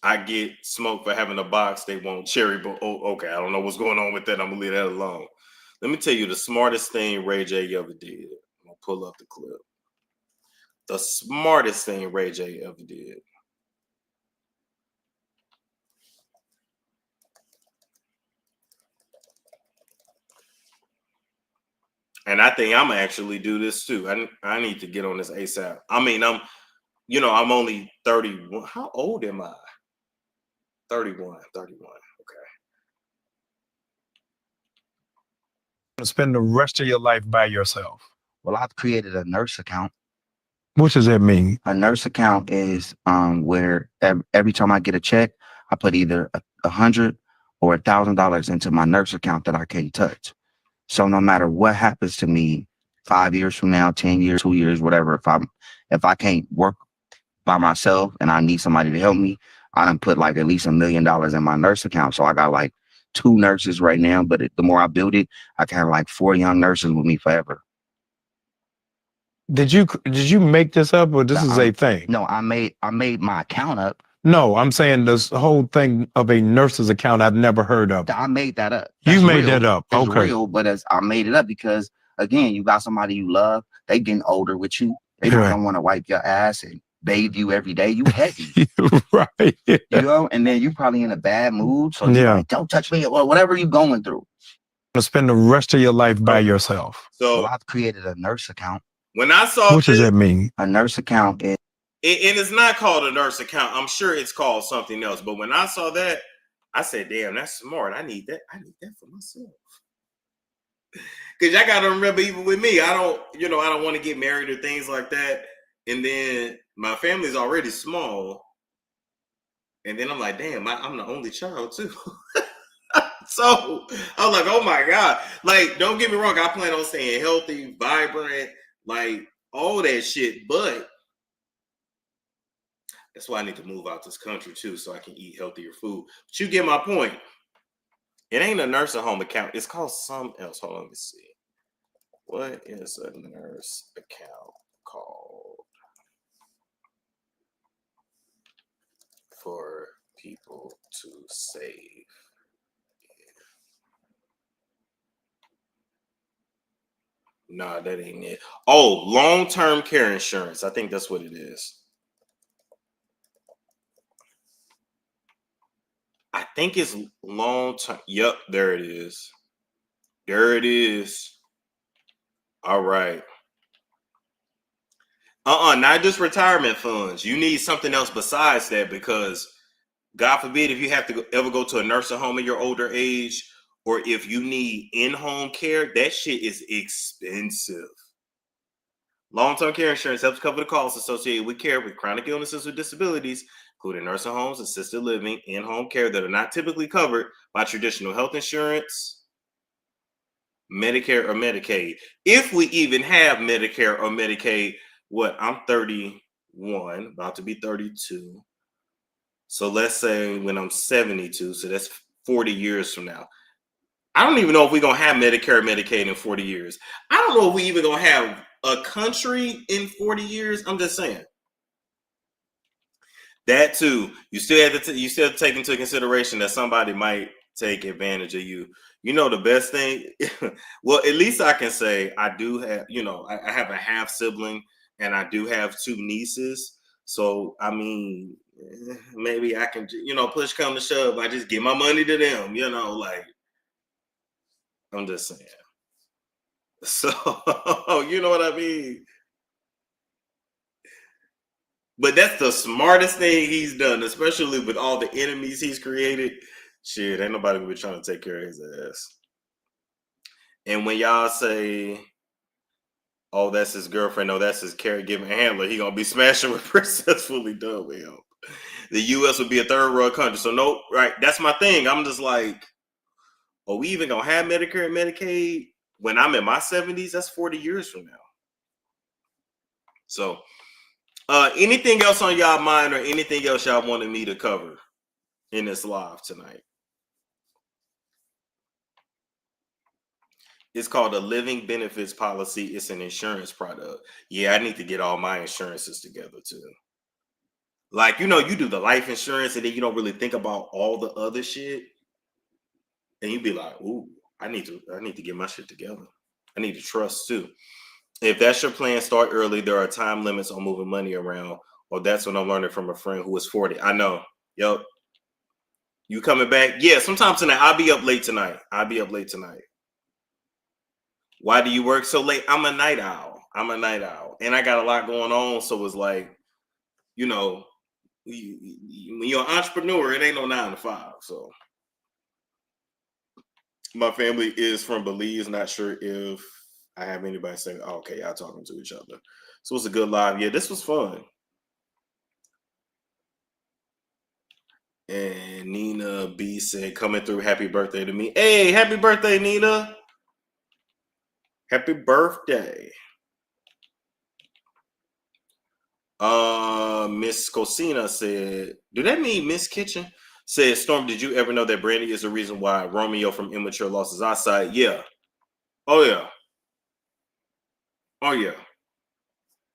I get smoked for having a box. They want cherry, but okay, I don't know what's going on with that. I'm gonna leave that alone. Let me tell you the smartest thing Ray J ever did. I'm gonna pull up the clip. The smartest thing Ray J ever did. And I think I'm gonna actually do this too. I need to get on this ASAP. I mean, I'm only 31. How old am I? 31. Okay. Spend the rest of your life by yourself. Well, I've created a nurse account. What does that mean? A nurse account is where every time I get a check, I put either $100 or $1,000 into my nurse account that I can't touch. So no matter what happens to me 5 years from now, 10 years, 2 years, whatever, if I can't work by myself and I need somebody to help me, I done put like at least $1 million in my nurse account. So I got like 2 nurses right now, but the more I build it, I can have like 4 young nurses with me forever. Did you make this up, or this is a thing? No, I made my account up. No, I'm saying this whole thing of a nurse's account I've never heard of. I made that up. You made that up. It's okay. real, but I made it up because, again, you got somebody you love. They getting older with you. They don't want to wipe your ass and bathe you every day. You heavy. Right. You know, and then you probably in a bad mood. So you're like, don't touch me, or whatever you're going through. To spend the rest of your life by yourself. So I've created a nurse account. When I saw what does that mean? A nurse account is it's not called a nurse account. I'm sure it's called something else. But when I saw that, I said, damn, that's smart. I need that. I need that for myself. Because y'all got to remember, even with me, I don't want to get married or things like that. And then my family's already small. And then I'm like, damn, I'm the only child too. So I was like, oh my God. Like, don't get me wrong. I plan on staying healthy, vibrant, like all that shit. But that's why I need to move out this country too, so I can eat healthier food. But you get my point. It ain't a nursing home account. It's called something else. Hold on, let me see. What is a nurse account called for people to save? Nah, that ain't it. Oh, long-term care insurance. I think that's what it is. I think it's long-term. Yep, there it is. There it is. All right. Not just retirement funds. You need something else besides that, because God forbid if you have to ever go to a nursing home in your older age, or if you need in-home care, that shit is expensive. Long-term care insurance helps cover the costs associated with care with chronic illnesses or disabilities, including nursing homes, assisted living, in-home care that are not typically covered by traditional health insurance, Medicare or Medicaid. If we even have Medicare or Medicaid, I'm 31, about to be 32. So let's say when I'm 72, so that's 40 years from now. I don't even know if we're going to have Medicare or Medicaid in 40 years. I don't know if we even going to have a country in 40 years. I'm just saying. That too, you still have to take into consideration that somebody might take advantage of you. You know, the best thing, well, at least I can say I do have, I have a half sibling and I do have 2 nieces. So, I mean, maybe I can, push come to shove, I just give my money to them, like, I'm just saying. So, you know what I mean? But that's the smartest thing he's done, especially with all the enemies he's created. Shit, ain't nobody gonna be trying to take care of his ass. And when y'all say, oh, that's his girlfriend, no, that's his caregiving handler, he gonna be smashing with Princess Fully Done with him. The U.S. would be a third world country. So no, right, that's my thing. I'm just like, are we even gonna have Medicare and Medicaid when I'm in my 70s? That's 40 years from now. So anything else on y'all mind, or anything else y'all wanted me to cover in this live tonight? It's called a living benefits policy. It's an insurance product. Yeah, I need to get all my insurances together too. Like, you do the life insurance and then you don't really think about all the other shit. And you be like, ooh, I need to get my shit together. I need to trust too. If that's your plan, start early. There are time limits on moving money around. Well, that's what I'm learning from a friend who is 40. I know. Yep. You coming back? Yeah, sometime tonight. I'll be up late tonight. Why do you work so late? I'm a night owl. And I got a lot going on. So it's like, you know, when you're an entrepreneur, it ain't no 9 to 5. So my family is from Belize. Not sure if I have anybody saying, oh, okay, y'all talking to each other. So it's a good live. Yeah, this was fun. And Nina B said, coming through, happy birthday to me. Hey, happy birthday, Nina. Happy birthday. Miss Cosina said, do that mean Miss Kitchen? Said, Storm, did you ever know that Brandy is the reason why Romeo from Immature lost his eyesight? Yeah. Oh, yeah. Oh, yeah.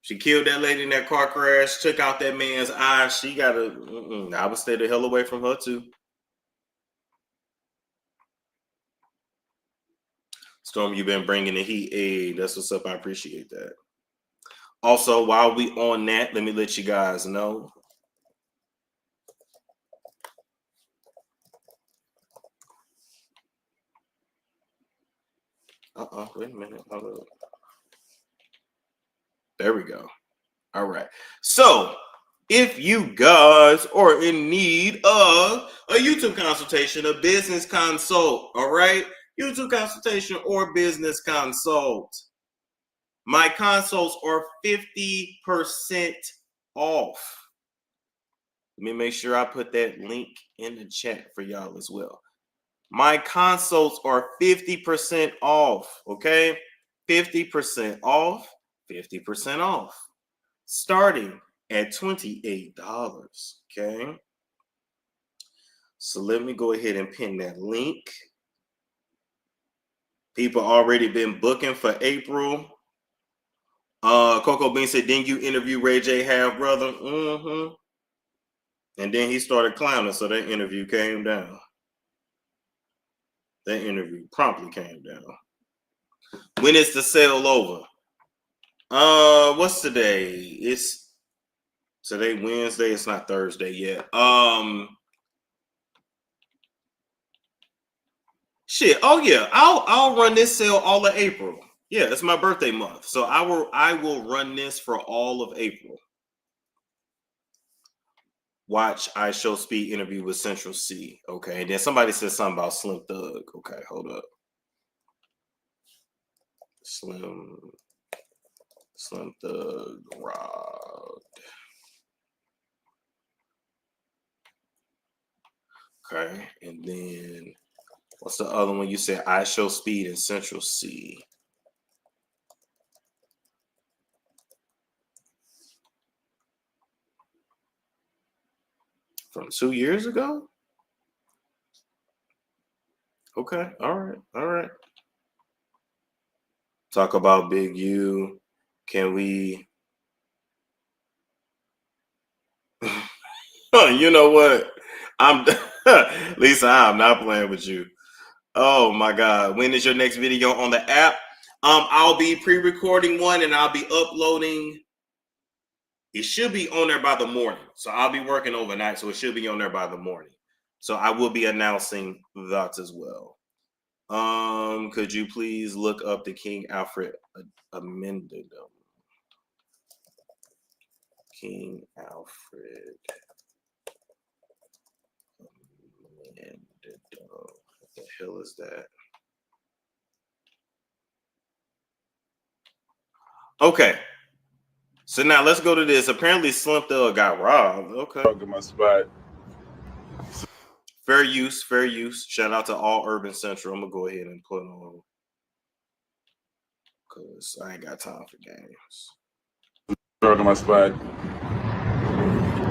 She killed that lady in that car crash, took out that man's eye. She got to, I would stay the hell away from her, too. Storm, you've been bringing the heat. Hey, that's what's up. I appreciate that. Also, while we on that, let me let you guys know. Wait a minute. Hold up. There we go. All right. So, if you guys are in need of a YouTube consultation, a business consult, all right? YouTube consultation or business consult. My consults are 50% off. Let me make sure I put that link in the chat for y'all as well. My consults are 50% off, okay? 50% off, 50% off. Starting at $28, okay? So let me go ahead and pin that link. People already been booking for April. Coco Bean said, didn't you interview Ray J half brother? Mm-hmm. And then he started clowning, so that interview came down. That interview promptly came down. When is the sale over? What's today? It's today Wednesday. It's not Thursday yet. Shit. Oh yeah, I'll run this sale all of April. Yeah, it's my birthday month, so I will run this for all of April. Watch I Show Speed interview with Central C. Okay, and then somebody said something about Slim Thug. Okay, hold up. Slim Thug robbed. Okay, and then what's the other one? You said I Show Speed and Central C. From 2 years ago? Okay, all right. Talk about Big U. Can we? You know what? Lisa, I'm not playing with you. Oh my God. When is your next video on the app? I'll be pre-recording one and I'll be uploading. It should be on there by the morning. So I'll be working overnight, so it should be on there by the morning. So I will be announcing that as well. Could you please look up the King Alfred amended? King Alfred amended. What the hell is that? Okay. So now let's go to this. Apparently Slim Thug got robbed. Okay. My spot. Fair use. Shout out to all Urban Central. I'm gonna go ahead and put on because I ain't got time for games. Drug in my spot.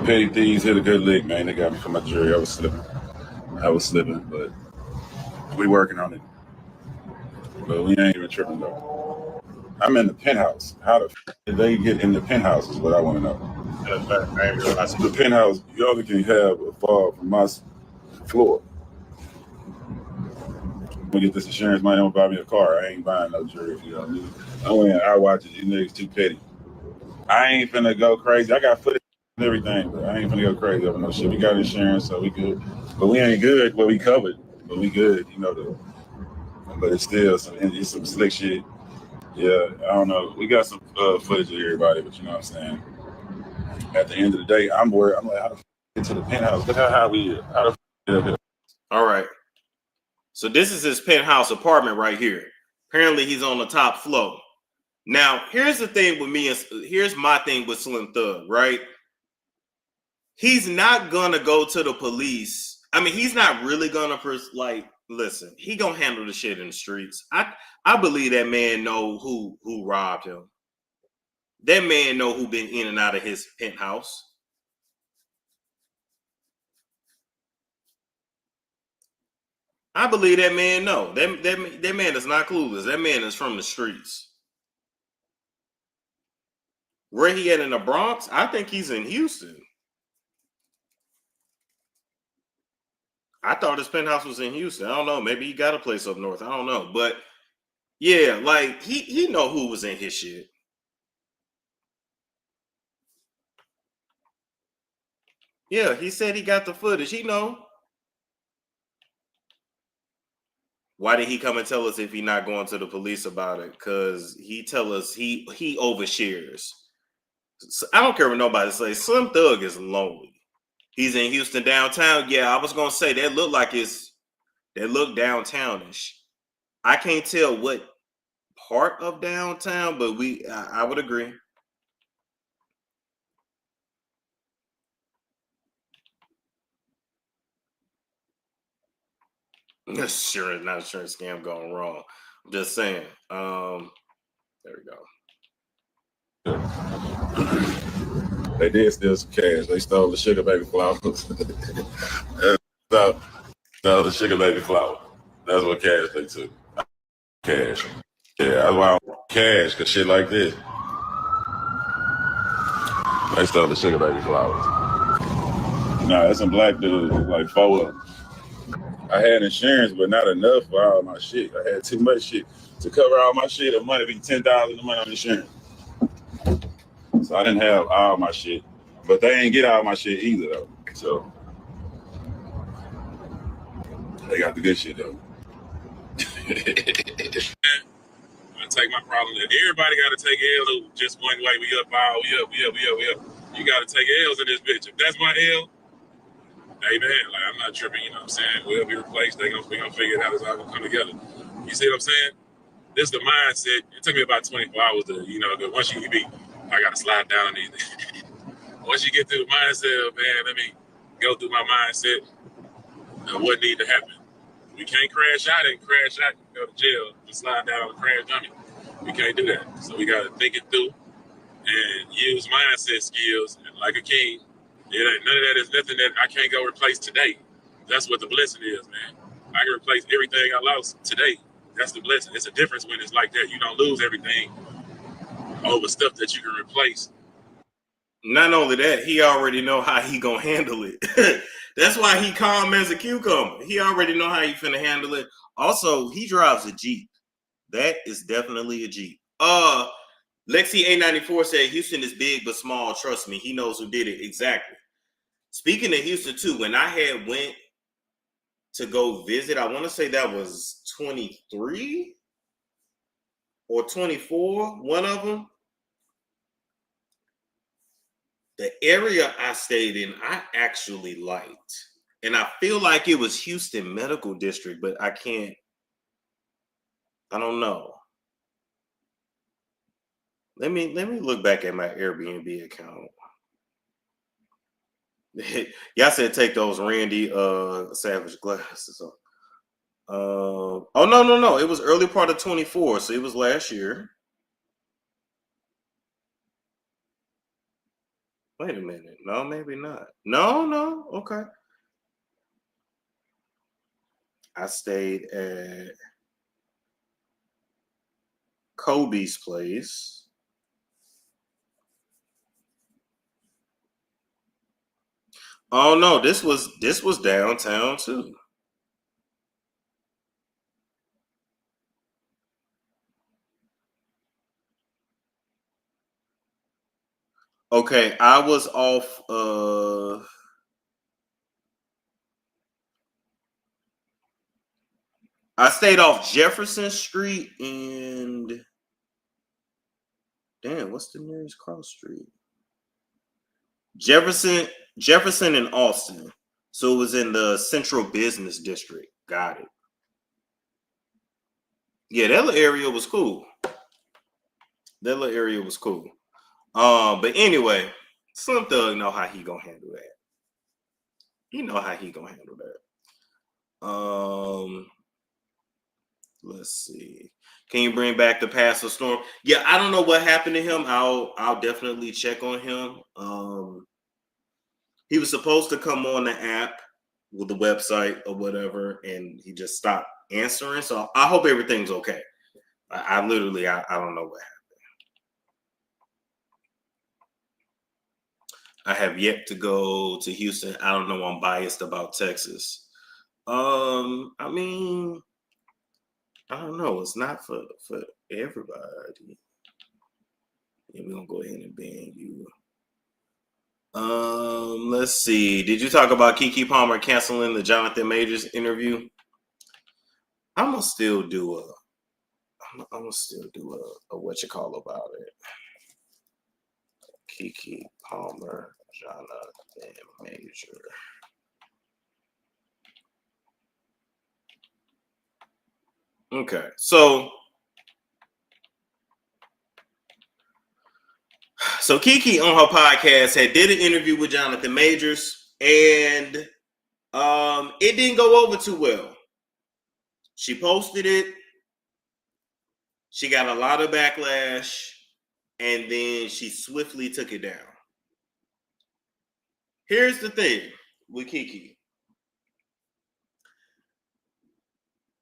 Petty thieves hit a good lick, man. They got me from my jury. I was slipping, but we working on it. But we ain't even tripping though. I'm in the penthouse. How the f did they get in the penthouse is what I want to know. The penthouse, you only can have a fall from my floor. I'm gonna get this insurance money. I'm gonna buy me a car. I ain't buying no jury. You know what I mean? I went in, I watch it. You niggas too petty. I ain't finna go crazy. I got footage and everything, but I ain't finna go crazy over no shit. We got insurance, so we good. But we ain't good. But we covered. But we good. You know, but it's still some slick shit. Yeah, I don't know. We got some footage of everybody, but you know what I'm saying. At the end of the day, I'm worried. I'm like, how the f get to the penthouse? Look how we how the f get up here. All right. So this is his penthouse apartment right here. Apparently, he's on the top floor. Now, here's the thing with me. Here's my thing with Slim Thug, right? He's not gonna go to the police. I mean, he's not really gonna listen. He gonna handle the shit in the streets. I believe that man know who robbed him. That man know who been in and out of his penthouse. I believe that man know. That man is not clueless. That man is from the streets. Where he at in the Bronx? I think he's in Houston. I thought his penthouse was in Houston. I don't know. Maybe he got a place up north. I don't know. But yeah, like he know who was in his shit. Yeah, he said he got the footage. He know. Why did he come and tell us if he not going to the police about it? Because he tell us he overshares. So I don't care what nobody says. Slim Thug is lonely. He's in Houston downtown. Yeah, I was gonna say that look downtownish. I can't tell what part of downtown, but I would agree. Sure, not sure scam going wrong. I'm just saying. There we go. They did steal some cash. They stole the sugar baby flowers. stole the sugar baby flower. That's what cash they took. Cash. Yeah, that's why I don't cash, because shit like this. They stole the sugar baby flowers. Nah, that's some black dudes, like 4 of them. I had insurance, but not enough for all my shit. I had too much shit to cover all my shit. The money be $10,000 a month on insurance. So I didn't have all my shit, but they ain't get all my shit either though. So they got the good shit though. I take my problem. Everybody got to take L just one way. We up. You got to take L's in this bitch. If that's my L, amen. Like I'm not tripping. You know what I'm saying? We'll be replaced. We gonna figure it out. It's all gonna come together. You see what I'm saying? This is the mindset. It took me about 24 hours to, once you be, I got to slide down on these. Once you get through the mindset of, man, let me go through my mindset of what need to happen. We can't crash out and go to jail and slide down on the crash dummy. We can't do that. So we got to think it through and use mindset skills. And like a king, none of that is nothing that I can't go replace today. That's what the blessing is, man. I can replace everything I lost today. That's the blessing. It's a difference when it's like that. You don't lose everything over stuff that you can replace. Not only that, he already know how he gonna handle it. That's why he calm as a cucumber. He already know how he finna handle it. Also, he drives a Jeep. That is definitely a Jeep. Lexi A94 said Houston is big but small. Trust me, he knows who did it. Exactly. Speaking of Houston too, when I had went to go visit, I want to say that was 23 or 24, one of them. The area I stayed in, I actually liked. And I feel like it was Houston Medical District, but I don't know. Let me look back at my Airbnb account. Y'all said take those Randy Savage glasses off. Oh no. It was early part of 24, so it was last year. Wait a minute. No, maybe not. No. Okay. I stayed at Kobe's place. Oh no, this was downtown too. Okay, I was off I stayed off Jefferson Street and Damn, what's the nearest cross street? Jefferson and Austin. So it was in the Central Business District. Got it. Yeah, that little area was cool. But anyway, Slim Thug know how he gonna handle that. Let's see. Can you bring back the Pastor Storm? Yeah, I don't know what happened to him. I'll definitely check on him. He was supposed to come on the app with the website or whatever, and he just stopped answering. So I hope everything's okay. I don't know what happened. I have yet to go to Houston. I don't know. I'm biased about Texas. I mean, I don't know. It's not for everybody. And we're gonna go ahead and ban you. Let's see. Did you talk about Keke Palmer canceling the Jonathan Majors interview? I'm gonna still do a what you call about it. Keke Palmer, Jonathan Major. Okay, so Keke on her podcast did an interview with Jonathan Majors, and it didn't go over too well. She posted it. She got a lot of backlash, and then she swiftly took it down. Here's the thing with Keke.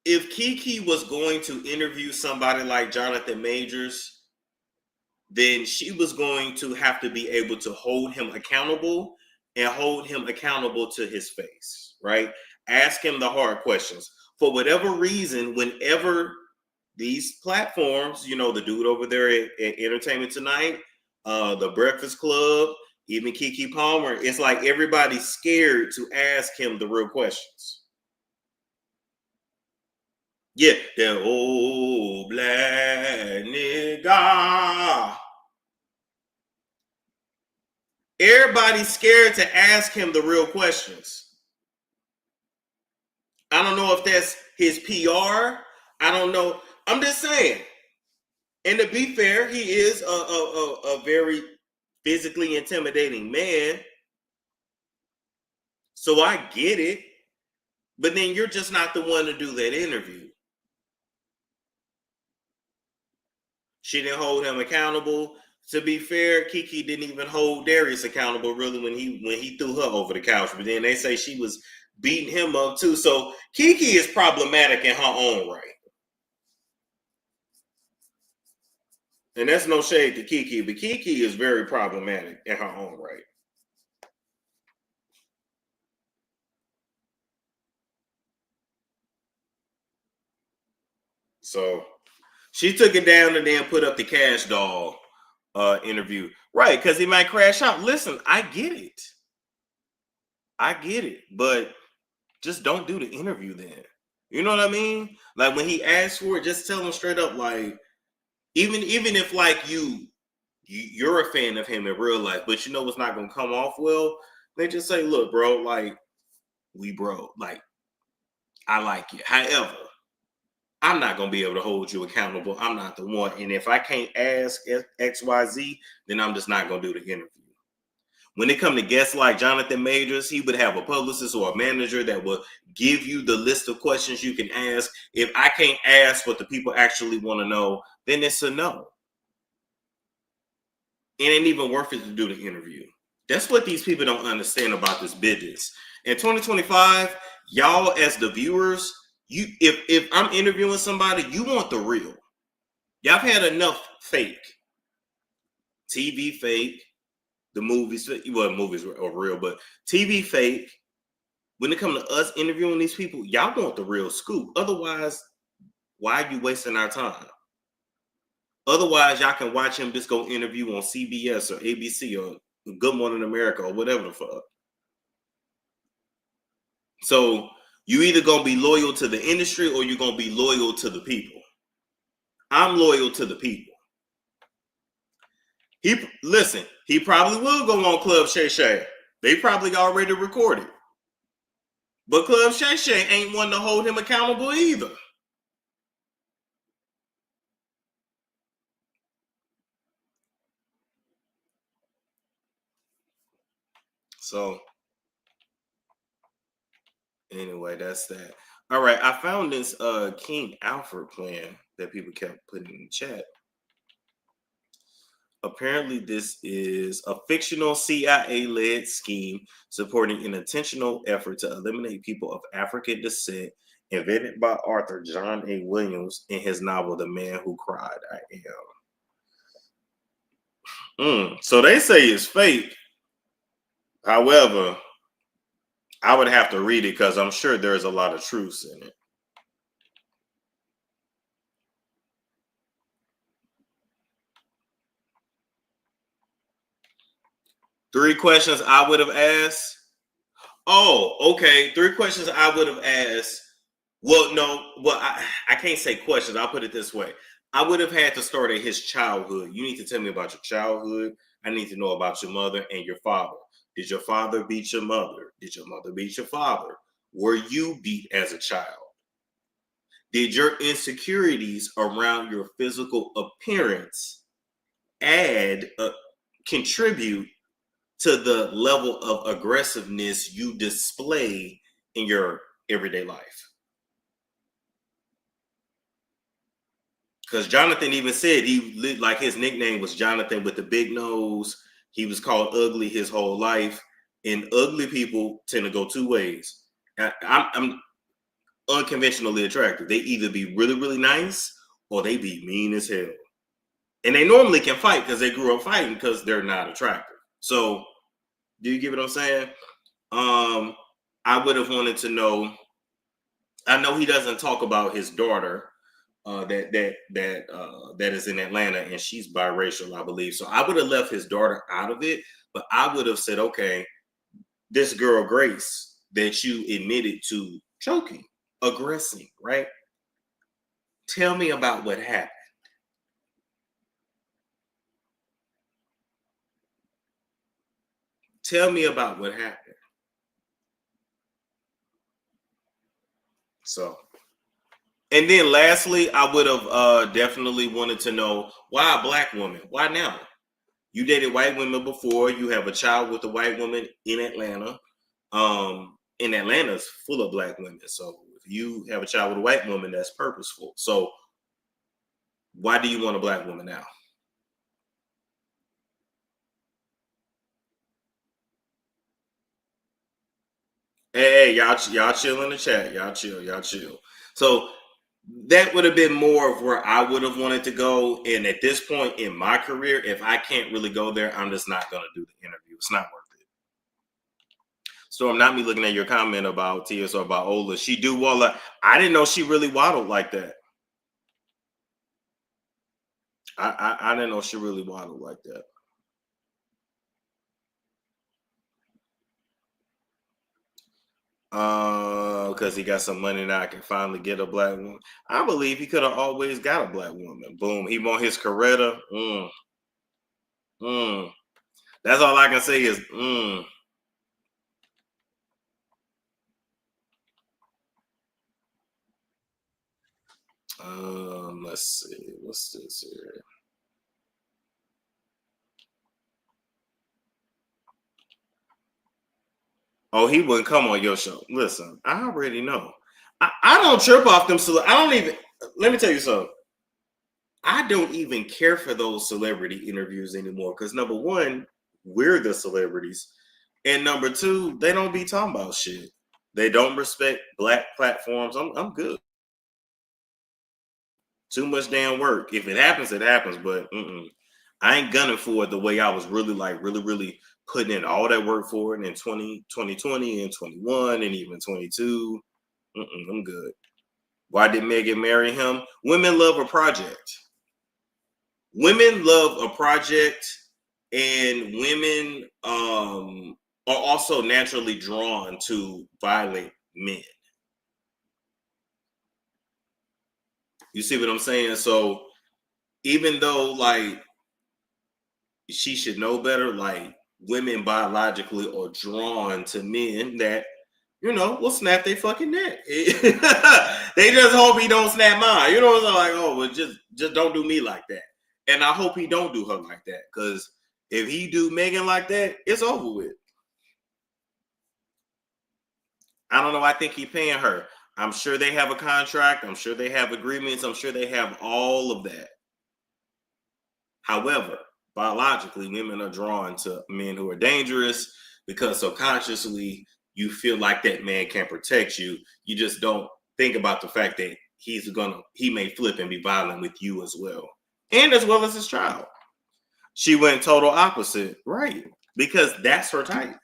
If Keke was going to interview somebody like Jonathan Majors, then she was going to have to be able to hold him accountable and hold him accountable to his face, right? Ask him the hard questions. For whatever reason, whenever these platforms, the dude over there at Entertainment Tonight, the Breakfast Club, even Keke Palmer, it's like everybody's scared to ask him the real questions. Yeah, that old black nigga. Everybody's scared to ask him the real questions. I don't know if that's his PR. I don't know. I'm just saying. And to be fair, he is a very physically intimidating man. So I get it. But then you're just not the one to do that interview. She didn't hold him accountable. To be fair, Keke didn't even hold Darius accountable really when he threw her over the couch. But then they say she was beating him up too. So Keke is problematic in her own right. And that's no shade to Keke, but Keke is very problematic in her own right. So she took it down and then put up the Cash Doll interview. Right, because he might crash out. Listen, I get it. But just don't do the interview then. You know what I mean? Like when he asks for it, just tell him straight up, like, even if like you're a fan of him in real life, but you know it's not gonna come off well, they just say, look, bro, like, like, I like you. However, I'm not going to be able to hold you accountable. I'm not the one. And if I can't ask XYZ, then I'm just not going to do the interview. When it comes to guests like Jonathan Majors, he would have a publicist or a manager that will give you the list of questions you can ask. If I can't ask what the people actually want to know, then it's a no. It ain't even worth it to do the interview. That's what these people don't understand about this business. In 2025, y'all as the viewers, if I'm interviewing somebody, you want the real. Y'all have had enough fake. TV fake. The movies, well, movies are real, but TV fake. When it comes to us interviewing these people, y'all want the real scoop. Otherwise, why are you wasting our time? Otherwise, y'all can watch him just go interview on CBS or ABC or Good Morning America or whatever the fuck. So you either gonna be loyal to the industry or you're gonna be loyal to the people. I'm loyal to the people. He probably will go on Club Shay Shay. They probably already recorded. But Club Shay Shay ain't one to hold him accountable either. So anyway, that's that. All right, I found this King Alfred plan that people kept putting in the chat. Apparently, this is a fictional CIA-led scheme supporting an intentional effort to eliminate people of African descent, invented by Arthur John A. Williams in his novel "The Man Who Cried I Am." So they say it's fake. However, I would have to read it because I'm sure there's a lot of truths in it. Three questions I would have asked. Oh, okay. Three questions I would have asked. Well, no. Well, I can't say questions. I'll put it this way. I would have had to start at his childhood. You need to tell me about your childhood. I need to know about your mother and your father. Did your father beat your mother? Did your mother beat your father? Were you beat as a child? Did your insecurities around your physical appearance contribute to the level of aggressiveness you display in your everyday life? Because Jonathan even said he lived like his nickname was Jonathan with the big nose. He was called ugly his whole life. And ugly people tend to go two ways. I'm unconventionally attractive. They either be really, really nice or they be mean as hell. And they normally can fight because they grew up fighting because they're not attractive. So, do you get what I'm saying? I would have wanted to know. I know he doesn't talk about his daughter that is in Atlanta, and she's biracial, I believe. So I would have left his daughter out of it, but I would have said, okay, this girl Grace that you admitted to choking, aggressing, right? Tell me about what happened. Tell me about what happened. So, and then lastly, I would have definitely wanted to know why a black woman? Why now? You dated white women before. You have a child with a white woman in Atlanta. In Atlanta is full of black women. So if you have a child with a white woman, that's purposeful. So why do you want a black woman now? Hey, y'all chill in the chat. Y'all chill. So that would have been more of where I would have wanted to go. And at this point in my career, if I can't really go there, I'm just not going to do the interview. It's not worth it. Storm, not me looking at your comment about Tias or about Ola. She do waddle. I didn't know she really waddled like that. I didn't know she really waddled like that. Because he got some money now, I can finally get a black woman. I believe he could have always got a black woman. Boom. He want his Coretta. That's all I can say is let's see. What's this here? Oh, he wouldn't come on your show. Listen, I already know. I don't trip off them. Let me tell you something. I don't even care for those celebrity interviews anymore because number one, we're the celebrities. And number two, they don't be talking about shit. They don't respect black platforms. I'm good. Too much damn work. If it happens, it happens. But I ain't gunning for it the way I was really putting in all that work for it in 2020 and 21 and even 22. I'm good. Why did Megan marry him? Women love a project. Women love a project, and women are also naturally drawn to violent men. You see what I'm saying? So even though like she should know better. Like, women biologically are drawn to men that, you know, will snap their fucking neck. They just hope he don't snap mine. You know, it's like, oh, well, just don't do me like that. And I hope he don't do her like that. Because if he do Megan like that, it's over with. I don't know. I think he paying her. I'm sure they have a contract. I'm sure they have agreements. I'm sure they have all of that. However, biologically, women are drawn to men who are dangerous because subconsciously you feel like that man can protect you. You just don't think about the fact that he may flip and be violent with you as well. And as well as his child. She went total opposite, right? Because that's her type.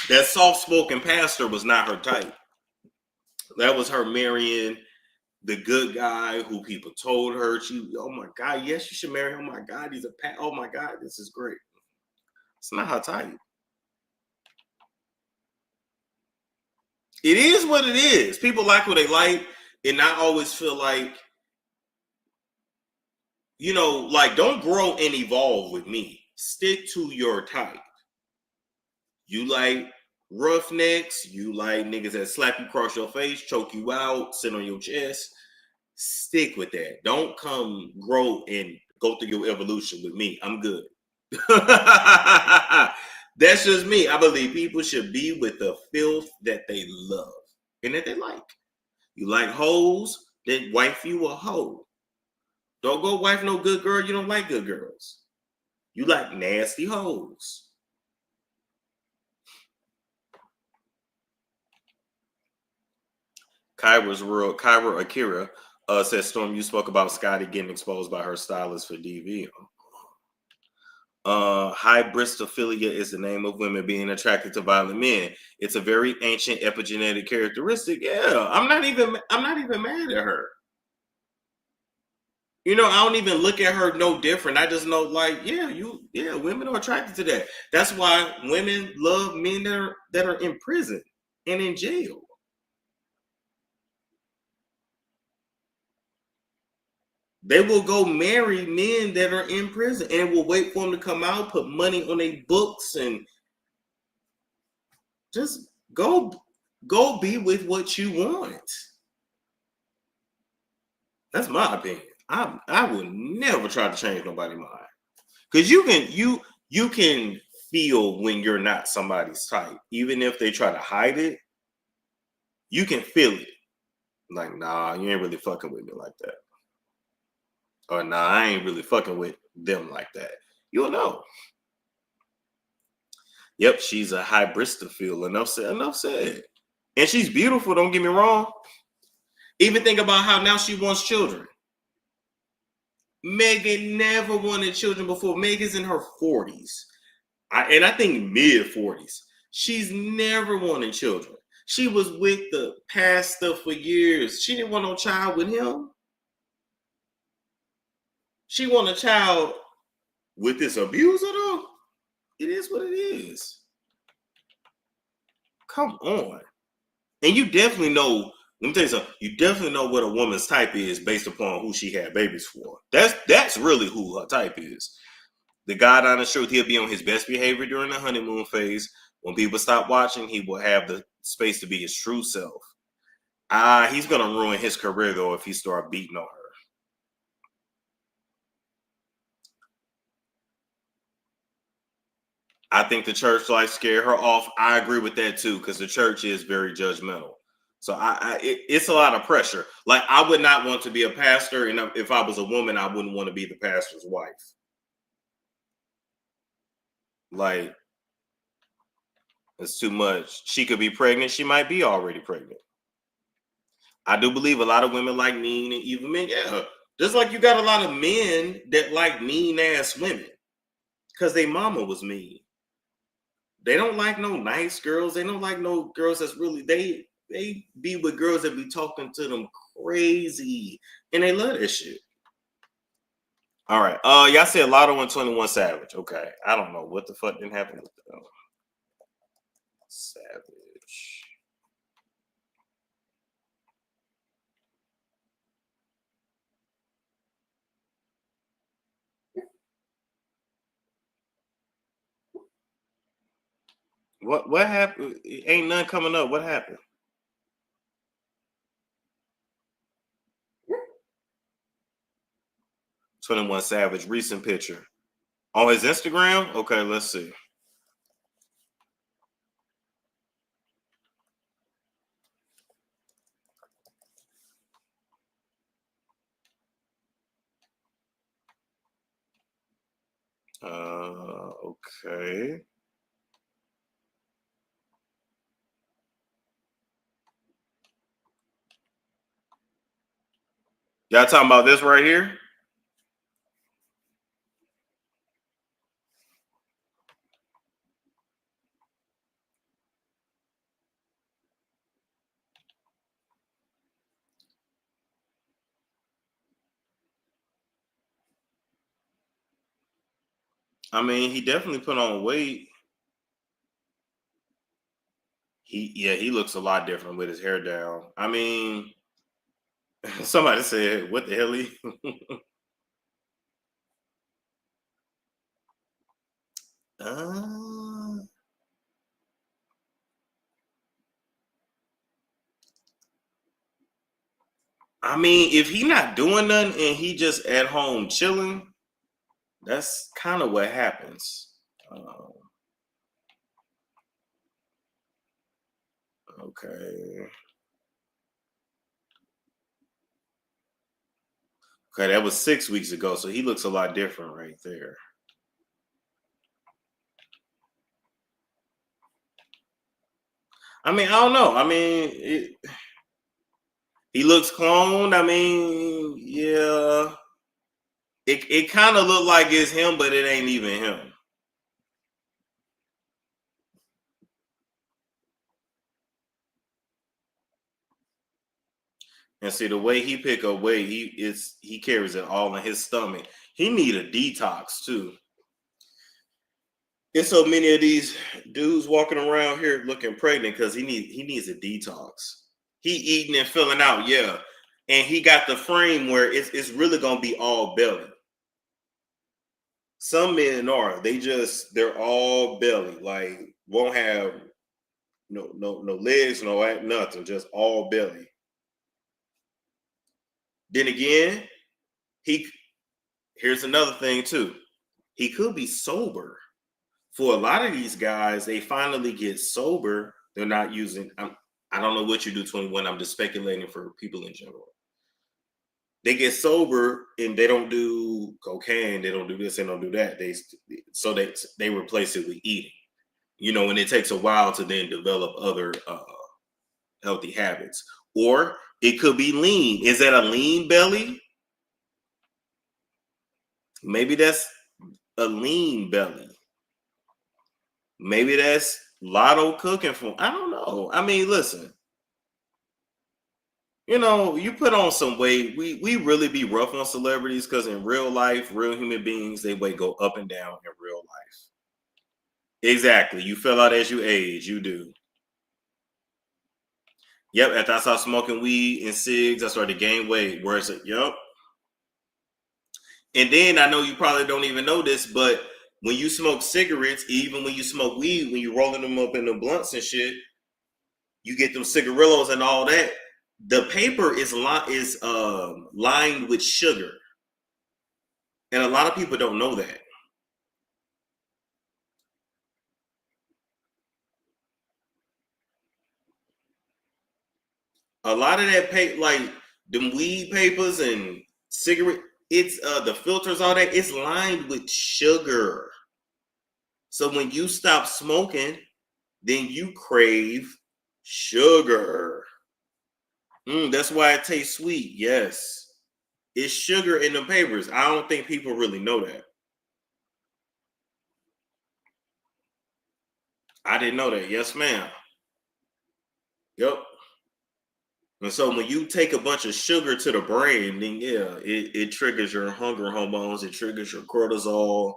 That soft-spoken pastor was not her type. That was her marrying the good guy who people told her, oh my God, yes, you should marry him. Oh my God, oh my God, this is great. It's not her type. It is what it is. People like what they like, and I always feel like, you know, like, don't grow and evolve with me. Stick to your type. You like roughnecks, you like niggas that slap you across your face, choke you out, sit on your chest. Stick with that. Don't come grow and go through your evolution with me. I'm good. That's just me. I believe people should be with the filth that they love and that they like. You like hoes, then wife you a hoe. Don't go wife no good girl. You don't like good girls. You like nasty hoes. Kyra Akira says, Storm, you spoke about Scotty getting exposed by her stylist for DV. Hybristophilia is the name of women being attracted to violent men. It's a very ancient epigenetic characteristic. Yeah, I'm not even mad at her. You know, I don't even look at her no different. I just know, like, women are attracted to that. That's why women love men that are in prison and in jail. They will go marry men that are in prison and will wait for them to come out, put money on their books, and just go be with what you want. That's my opinion. I would never try to change nobody's mind. Because you can feel when you're not somebody's type. Even if they try to hide it, you can feel it. Like, nah, you ain't really fucking with me like that. Or nah, I ain't really fucking with them like that. You'll know. Yep, she's a hybristophile. Enough said. And she's beautiful, don't get me wrong. Even think about how now she wants children. Megan never wanted children before. Megan's in her 40s. I think mid-40s. She's never wanted children. She was with the pastor for years. She didn't want no child with him. She want a child with this abuser, though. It is what it is. Come on. And you definitely know, let me tell you something, you definitely know what a woman's type is based upon who she had babies for. That's really who her type is. The guy down the street, he'll be on his best behavior during the honeymoon phase. When people stop watching, he will have the space to be his true self. He's going to ruin his career, though, if he start beating on her. I think the church like scared her off. I agree with that too, because the church is very judgmental. So it's a lot of pressure. Like, I would not want to be a pastor, and if I was a woman, I wouldn't want to be the pastor's wife. Like, it's too much. She could be pregnant. She might be already pregnant. I do believe a lot of women like mean and evil men. Yeah, just like you got a lot of men that like mean ass women because their mama was mean. They don't like no nice girls. They don't like no girls that's really, they be with girls that be talking to them crazy. And they love that shit. All right. Y'all said Lotto and 21 Savage. Okay. I don't know what the fuck didn't happen with them. Savage. What happened? Ain't none coming up. What happened? $21 Savage recent picture on his Instagram. Okay, let's see. Okay. Y'all talking about this right here? I mean, he definitely put on weight. He looks a lot different with his hair down. I mean, somebody said, "What the hell?" I mean, if he not doing nothing and he just at home chilling, that's kind of what happens. Okay. Okay, that was 6 weeks ago, so he looks a lot different right there. I mean, I don't know. I mean, he looks cloned. I mean, yeah. It kind of looked like it's him, but it ain't even him. And see the way he pick up weight, he carries it all in his stomach. He need a detox too. There's so many of these dudes walking around here looking pregnant because he needs a detox. He eating and filling out, yeah. And he got the frame where it's really gonna be all belly. Some men are, they're all belly, like won't have no legs, nothing, just all belly. Then again, here's another thing too. He could be sober. For a lot of these guys, they finally get sober. They're not using. I don't know what you do 21. I'm just speculating for people in general. They get sober and they don't do cocaine. They don't do this. They don't do that. They replace it with eating. And it takes a while to then develop other healthy habits. Or it could be lean. Is that a lean belly? Maybe that's a lean belly. Maybe that's Lotto cooking for. I don't know. I mean, listen. You put on some weight. We really be rough on celebrities because in real life, real human beings, they weight go up and down in real life. Exactly. You fill out as you age. You do. Yep. After I started smoking weed and cigs, I started to gain weight. Where is it? Yep. And then I know you probably don't even know this, but when you smoke cigarettes, even when you smoke weed, when you're rolling them up in the blunts and shit, you get them cigarillos and all that. The paper is lined with sugar, and a lot of people don't know that. A lot of that paper, like them weed papers and cigarette, it's the filters, all that, it's lined with sugar. So when you stop smoking, then you crave sugar. That's why it tastes sweet. Yes. It's sugar in the papers. I don't think people really know that. I didn't know that. Yes, ma'am. Yep. And so when you take a bunch of sugar to the brain, then yeah, it triggers your hunger hormones, it triggers your cortisol,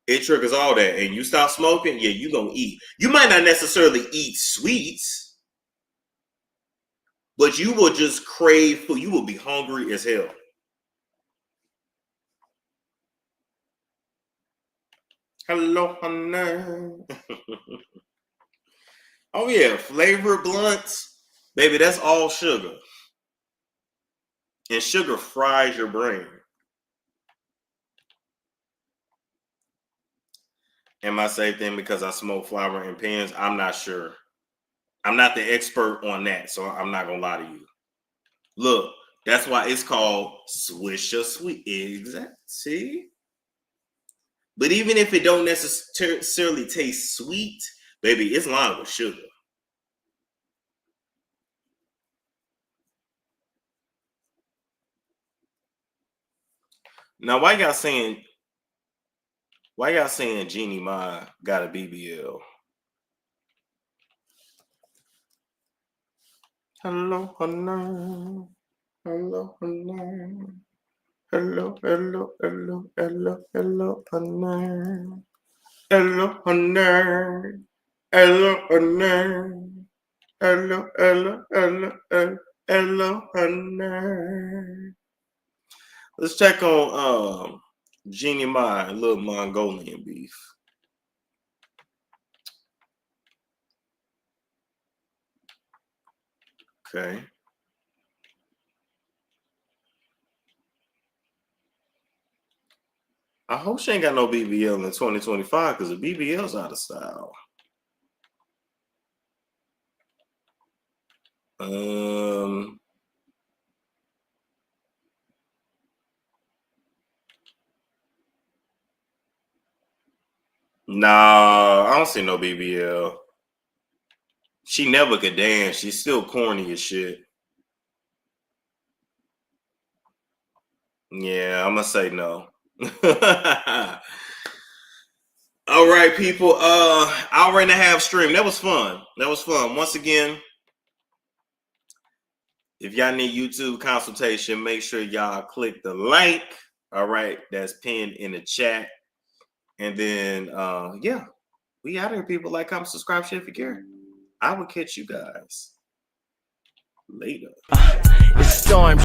it triggers all that. And you stop smoking, yeah, you're gonna eat. You might not necessarily eat sweets, but you will just crave food. You will be hungry as hell. Hello, honey. Oh yeah, flavored blunts, baby. That's all sugar, and sugar fries your brain. Am I safe then because I smoke flower and pens? I'm not sure. I'm not the expert on that, so I'm not gonna lie to you. Look, that's why it's called Swisher Sweet. Exactly. See? But even if it don't necessarily taste sweet, baby, it's lined with sugar. Now, why y'all saying Jeannie Ma got a BBL? Hello, hello. Hello, hello. Hello, hello, hello, hello, hello, hello. Hello, hello. Hello, hello. Hello, hello, hello, hello, hello. Let's check on Jeannie Ma, little Mongolian beef. Okay. I hope she ain't got no BBL in 2025 because the BBL's out of style. Nah, I don't see no BBL. She never could dance. She's still corny as shit. Yeah, I'm gonna say no. All right, people. Hour and a half stream. That was fun. Once again, if y'all need YouTube consultation, make sure y'all click the link. All right, that's pinned in the chat. And then, yeah, we out here, people. Like, comment, subscribe, share if you care. I will catch you guys later. It's Storm.